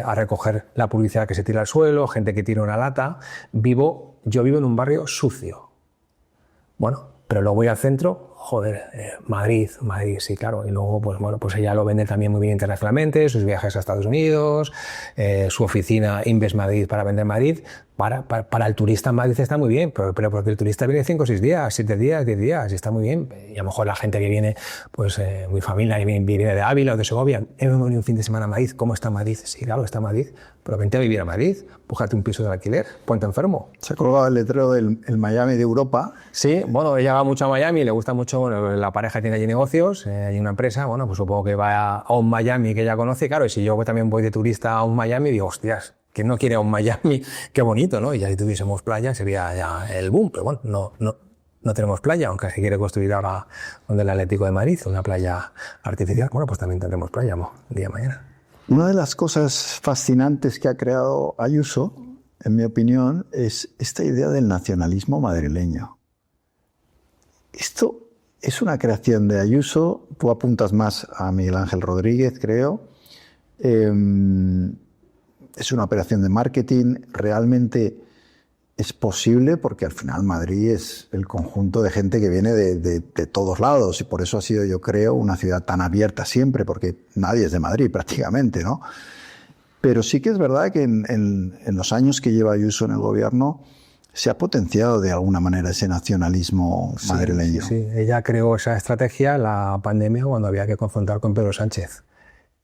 a recoger la publicidad que se tira al suelo, gente que tira una lata. Yo vivo en un barrio sucio. Bueno, pero luego voy al centro, joder, Madrid, sí, claro. Y luego, pues bueno, pues ella lo vende también muy bien internacionalmente, sus viajes a Estados Unidos, su oficina Inves Madrid para vender Madrid. Para el turista en Madrid está muy bien, pero porque el turista viene 5 o 6 días, 7 días, 10 días, y está muy bien. Y a lo mejor la gente que viene, pues mi familia viene de Ávila o de Segovia, hemos venido un fin de semana a Madrid, ¿cómo está Madrid? Sí, claro, está Madrid, pero vente a vivir a Madrid, búscate un piso de alquiler, ponte enfermo. Se ha colgado el letrero del Miami de Europa. Sí, bueno, ella va mucho a Miami, le gusta mucho, bueno, la pareja tiene allí negocios, hay una empresa, bueno, pues supongo que va a un Miami que ella conoce, claro, y si yo también voy de turista a un Miami, digo, hostias, que no quiere a un Miami, qué bonito, ¿no? Y ya si tuviésemos playa sería ya el boom, pero bueno, no tenemos playa, aunque se quiere construir ahora donde el Atlético de Madrid, una playa artificial, bueno, pues también tendremos playa el día de mañana. Una de las cosas fascinantes que ha creado Ayuso, en mi opinión, es esta idea del nacionalismo madrileño. Esto es una creación de Ayuso, tú apuntas más a Miguel Ángel Rodríguez, creo. Es una operación de marketing, realmente es posible porque al final Madrid es el conjunto de gente que viene de todos lados y por eso ha sido, yo creo, una ciudad tan abierta siempre, porque nadie es de Madrid prácticamente, ¿no? Pero sí que es verdad que en los años que lleva Ayuso en el gobierno se ha potenciado de alguna manera ese nacionalismo madrileño. Sí, ella creó esa estrategia en la pandemia cuando había que confrontar con Pedro Sánchez.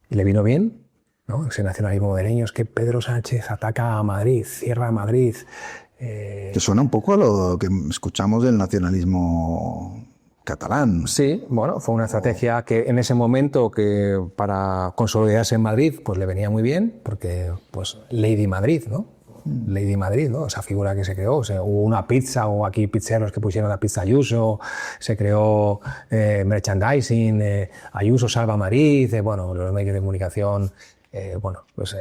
Y le vino bien, ¿no? Ese nacionalismo madrileño, es que Pedro Sánchez ataca a Madrid, cierra a Madrid. Que suena un poco a lo que escuchamos del nacionalismo catalán. Sí, bueno, fue una estrategia que en ese momento, que para consolidarse en Madrid, pues le venía muy bien, porque pues Lady Madrid, ¿no? Lady Madrid, ¿no? Esa figura que se creó, o sea, hubo una pizza, o aquí pizzeros que pusieron la pizza Ayuso, se creó merchandising, Ayuso salva Madrid, bueno, los medios de comunicación, bueno, pues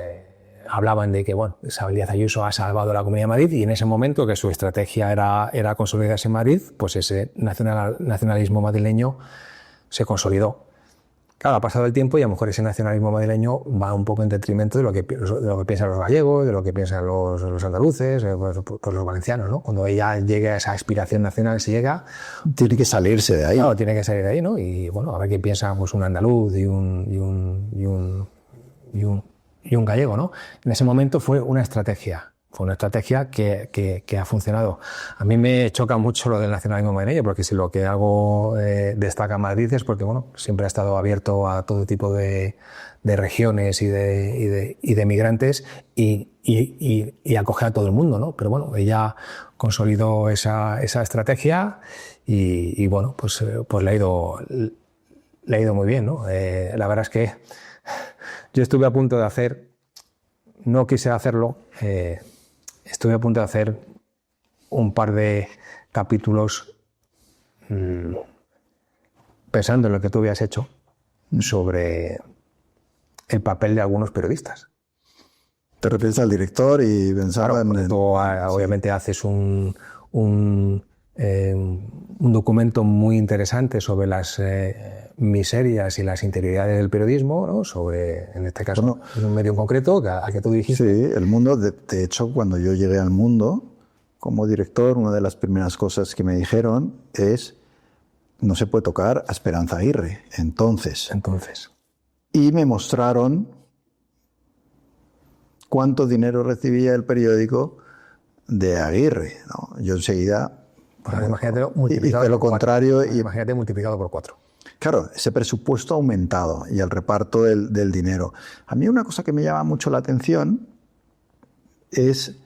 hablaban de que, bueno, Isabel Díaz Ayuso ha salvado la Comunidad de Madrid, y en ese momento que su estrategia era consolidarse en Madrid, pues ese nacionalismo madrileño se consolidó. Claro, ha pasado el tiempo y a lo mejor ese nacionalismo madrileño va un poco en detrimento de lo que piensan los gallegos, de lo que piensan los andaluces, pues los valencianos, ¿no? Cuando ella llegue a esa aspiración nacional, si llega... Tiene que salirse de ahí. Claro, tiene que salir de ahí, ¿no? Y bueno, a ver qué piensa pues, un andaluz y un gallego, ¿no? En ese momento fue una estrategia. Fue una estrategia que ha funcionado. A mí me choca mucho lo del nacionalismo madrileño, porque si lo que algo destaca Madrid es porque, bueno, siempre ha estado abierto a todo tipo de regiones y de migrantes y acoge a todo el mundo, ¿no? Pero bueno, ella consolidó esa estrategia y bueno, pues le ha ido muy bien, ¿no? La verdad es que yo estuve a punto de hacer, no quise hacerlo, estuve a punto de hacer un par de capítulos pensando en lo que tú habías hecho sobre el papel de algunos periodistas. Te refieres al director y pensaba Claro, tú obviamente haces un documento muy interesante sobre las miserias y las interioridades del periodismo, ¿no? Sobre, en este caso, en un medio en concreto al que tú dirigiste. Sí, El Mundo. De hecho, cuando yo llegué al Mundo como director, una de las primeras cosas que me dijeron es: no se puede tocar a Esperanza Aguirre. Entonces. Y me mostraron cuánto dinero recibía el periódico de Aguirre, ¿no? Yo enseguida... Pues imagínate multiplicado hice lo contrario. Imagínate multiplicado por 4. Claro, ese presupuesto ha aumentado y el reparto del dinero. A mí una cosa que me llama mucho la atención es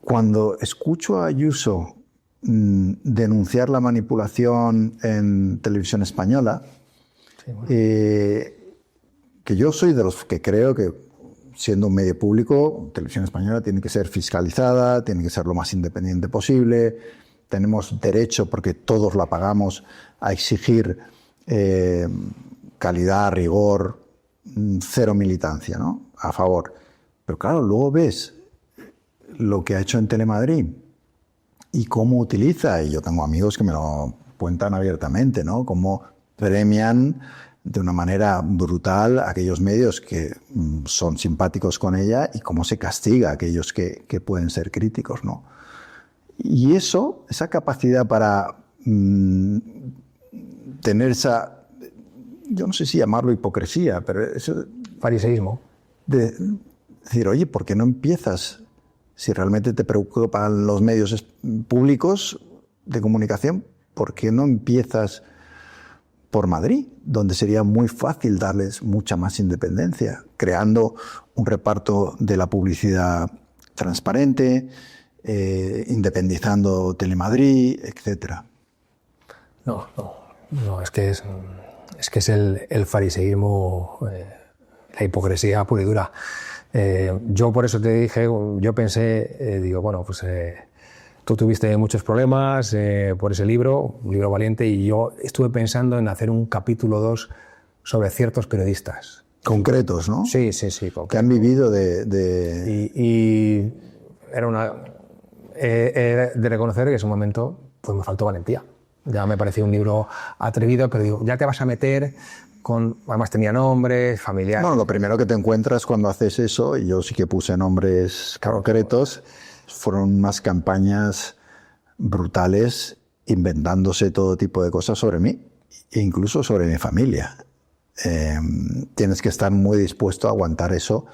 cuando escucho a Ayuso denunciar la manipulación en Televisión Española, sí, bueno. Que yo soy de los que creo que, siendo un medio público, Televisión Española tiene que ser fiscalizada, tiene que ser lo más independiente posible. Tenemos derecho, porque todos la pagamos, a exigir calidad, rigor, cero militancia, ¿no? A favor. Pero claro, luego ves lo que ha hecho en Telemadrid y cómo utiliza, y yo tengo amigos que me lo cuentan abiertamente, ¿no? Cómo premian de una manera brutal a aquellos medios que son simpáticos con ella y cómo se castiga a aquellos que pueden ser críticos, ¿no? Y esa capacidad para tener esa, yo no sé si llamarlo hipocresía, pero eso... Fariseísmo. De decir, oye, ¿por qué no empiezas, si realmente te preocupan los medios públicos de comunicación, por qué no empiezas por Madrid, donde sería muy fácil darles mucha más independencia, creando un reparto de la publicidad transparente, independizando Telemadrid, etcétera? No, es que es el fariseísmo, la hipocresía pura y dura. Yo por eso te dije, yo pensé, digo, bueno, pues tú tuviste muchos problemas por ese libro, un libro valiente, y yo estuve pensando en hacer un capítulo 2 sobre ciertos periodistas. Concretos, ¿no? Sí. Que han vivido de... Y era una... de reconocer que en ese momento pues me faltó valentía. Ya me parecía un libro atrevido, pero digo, ya te vas a meter con... Además tenía nombres, familiares... Bueno, lo primero que te encuentras cuando haces eso, y yo sí que puse nombres concretos, fueron unas campañas brutales inventándose todo tipo de cosas sobre mí, e incluso sobre mi familia. Tienes que estar muy dispuesto a aguantar eso.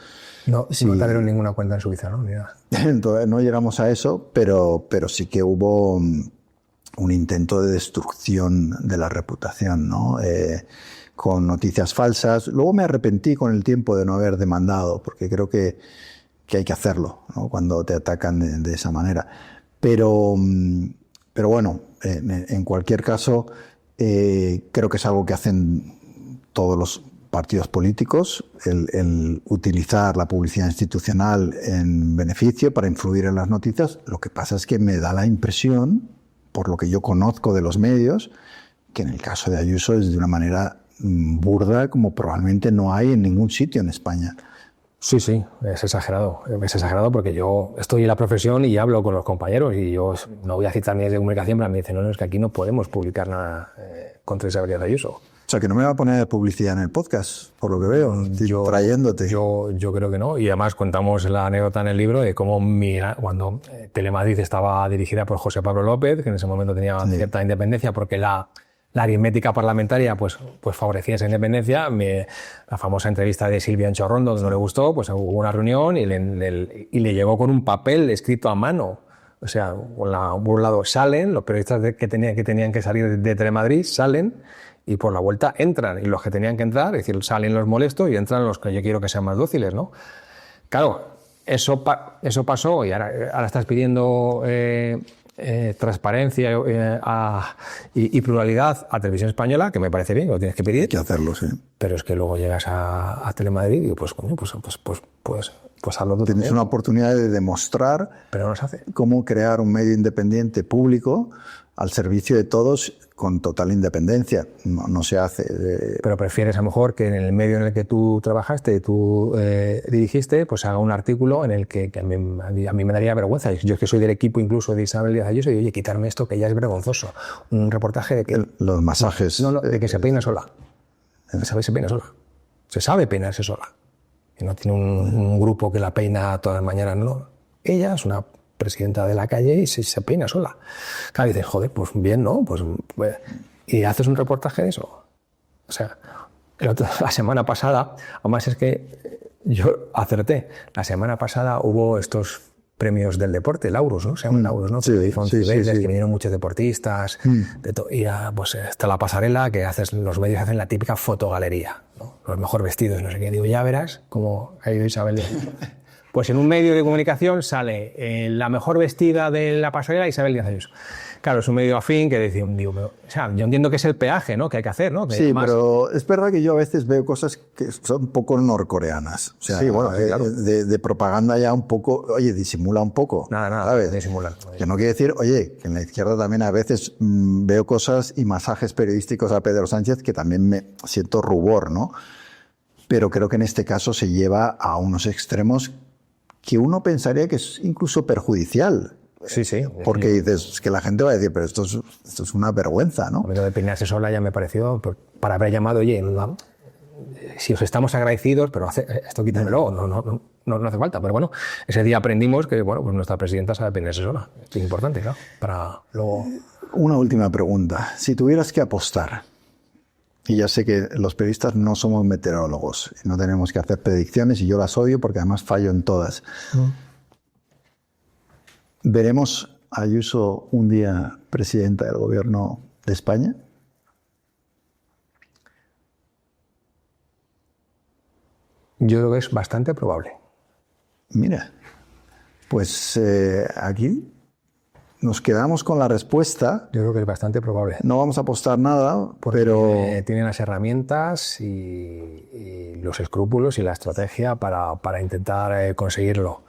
No, sin tener ninguna cuenta en Suiza, ¿no? Ni nada. Entonces, no llegamos a eso, pero sí que hubo un intento de destrucción de la reputación, ¿no? Con noticias falsas. Luego me arrepentí con el tiempo de no haber demandado, porque creo que hay que hacerlo, ¿no? Cuando te atacan de esa manera. Pero bueno, en cualquier caso, creo que es algo que hacen todos los partidos políticos, el utilizar la publicidad institucional en beneficio para influir en las noticias. Lo que pasa es que me da la impresión, por lo que yo conozco de los medios, que en el caso de Ayuso es de una manera burda, como probablemente no hay en ningún sitio en España. Sí, es exagerado porque yo estoy en la profesión y hablo con los compañeros y yo no voy a citar ni de comunicación, pero me dicen, no, es que aquí no podemos publicar nada contra Isabel Díaz Ayuso. O sea, que no me va a poner publicidad en el podcast, por lo que veo, trayéndote. Yo creo que no, y además contamos la anécdota en el libro de cómo cuando Telemadrid estaba dirigida por José Pablo López, que en ese momento tenía cierta independencia porque la aritmética parlamentaria pues favorecía esa independencia. La famosa entrevista de Silvia Enchorrondo, que no le gustó, pues hubo una reunión y le llegó con un papel escrito a mano. O sea, por un lado salen, los periodistas que tenían que salir de Telemadrid salen y por la vuelta entran. Y los que tenían que entrar, es decir, salen los molestos y entran los que yo quiero que sean más dóciles, ¿no? Claro, eso pasó y ahora estás pidiendo transparencia y pluralidad a Televisión Española, que me parece bien, que lo tienes que pedir. Hay que hacerlo, sí. Pero es que luego llegas a Telemadrid y pues hazlo tú. Tienes una oportunidad de demostrar pero no se hace. Cómo crear un medio independiente público al servicio de todos con total independencia. No se hace. Pero prefieres a lo mejor que en el medio en el que tú trabajaste, tú dirigiste, pues haga un artículo en el que a mí me daría vergüenza. Yo es que soy del equipo incluso de Isabel Díaz Ayuso y oye, quitarme esto que ya es vergonzoso. Un reportaje de que... Los masajes. No, de que se peina sola. Se peina sola. Se sabe peinarse sola. Y no tiene un grupo que la peina todas las mañanas, no. Ella es una presidenta de la calle y se peina sola. Claro, dices, joder, pues bien, ¿no? Pues, y haces un reportaje de eso. O sea, la semana pasada, además es que yo acerté, la semana pasada hubo estos premios del deporte, Laurus, ¿no? Se llaman Laurus, ¿no? Sí, Son sí, cibeles, sí. que vinieron muchos deportistas, y pues está la pasarela, que los medios hacen la típica fotogalería, ¿no? Los mejor vestidos, no sé qué. Digo, ya verás cómo ha ido Isabel. Pues en un medio de comunicación sale la mejor vestida de la pasarela, Isabel Díaz Ayuso. Claro, es un medio afín que digo, o sea, yo entiendo que es el peaje, ¿no? Que hay que hacer, ¿no? Que Sí, además... pero es verdad que yo a veces veo cosas que son un poco norcoreanas. O sea, sí, bueno, claro. de propaganda ya un poco, oye, disimula un poco. Nada, ¿sabes? disimular. Que no quiere decir, oye, que en la izquierda también a veces veo cosas y masajes periodísticos a Pedro Sánchez que también me siento rubor, ¿no? Pero creo que en este caso se lleva a unos extremos que uno pensaría que es incluso perjudicial. Sí. Porque dices que la gente va a decir, pero esto es una vergüenza, ¿no? A mí lo de peinarse sola ya me pareció, para haber llamado, oye, si os estamos agradecidos, pero esto quítamelo, no hace falta. Pero bueno, ese día aprendimos que bueno, pues nuestra presidenta sabe peinarse sola. Es importante, claro, para luego... Una última pregunta. Si tuvieras que apostar, y ya sé que los periodistas no somos meteorólogos, y no tenemos que hacer predicciones, y yo las odio porque además fallo en todas. ¿Veremos a Ayuso un día presidenta del gobierno de España? Yo creo que es bastante probable. Mira, pues aquí nos quedamos con la respuesta. Yo creo que es bastante probable. No vamos a apostar nada, pero... Tienen las herramientas y los escrúpulos y la estrategia para intentar conseguirlo.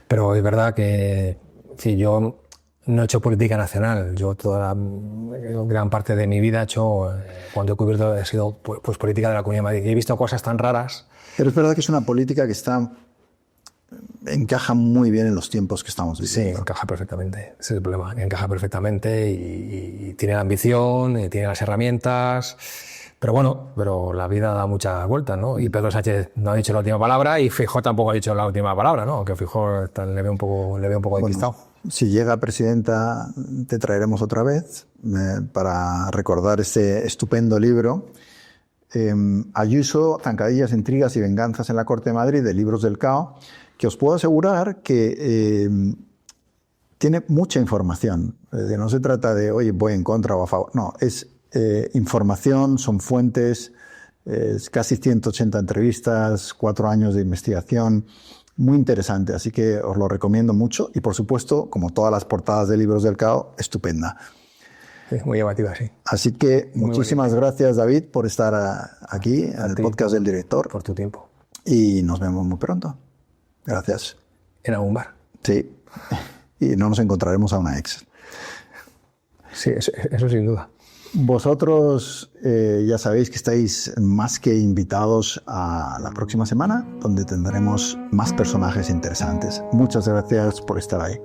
Pero es verdad que si yo no he hecho política nacional. Yo gran parte de mi vida he hecho, cuando he cubierto, ha sido pues política de la Comunidad de Madrid. Y he visto cosas tan raras. Pero es verdad que es una política que encaja muy bien en los tiempos que estamos viviendo. Sí, encaja perfectamente. Ese es el problema. Encaja perfectamente y tiene la ambición, y tiene las herramientas. Pero bueno, la vida da muchas vueltas, ¿no? Y Pedro Sánchez no ha dicho la última palabra y Feijóo tampoco ha dicho la última palabra, ¿no? Aunque Feijóo le veo un poco despistado. Bueno, si llega presidenta, te traeremos otra vez para recordar este estupendo libro. Ayuso, Zancadillas, Intrigas y Venganzas en la Corte de Madrid, de Libros del Cao, que os puedo asegurar que tiene mucha información. No se trata de, oye, voy en contra o a favor. No, es información, son fuentes, casi 180 entrevistas, 4 años de investigación, muy interesante. Así que os lo recomiendo mucho y, por supuesto, como todas las portadas de Libros del Cao, estupenda. Sí, muy llamativa, sí. Así que muchísimas gracias, David, por estar aquí en el podcast del director. Por tu tiempo. Y nos vemos muy pronto. Gracias. En algún bar. Sí. Y no nos encontraremos a una ex. Sí, eso sin duda. Vosotros ya sabéis que estáis más que invitados a la próxima semana, donde tendremos más personajes interesantes. Muchas gracias por estar ahí.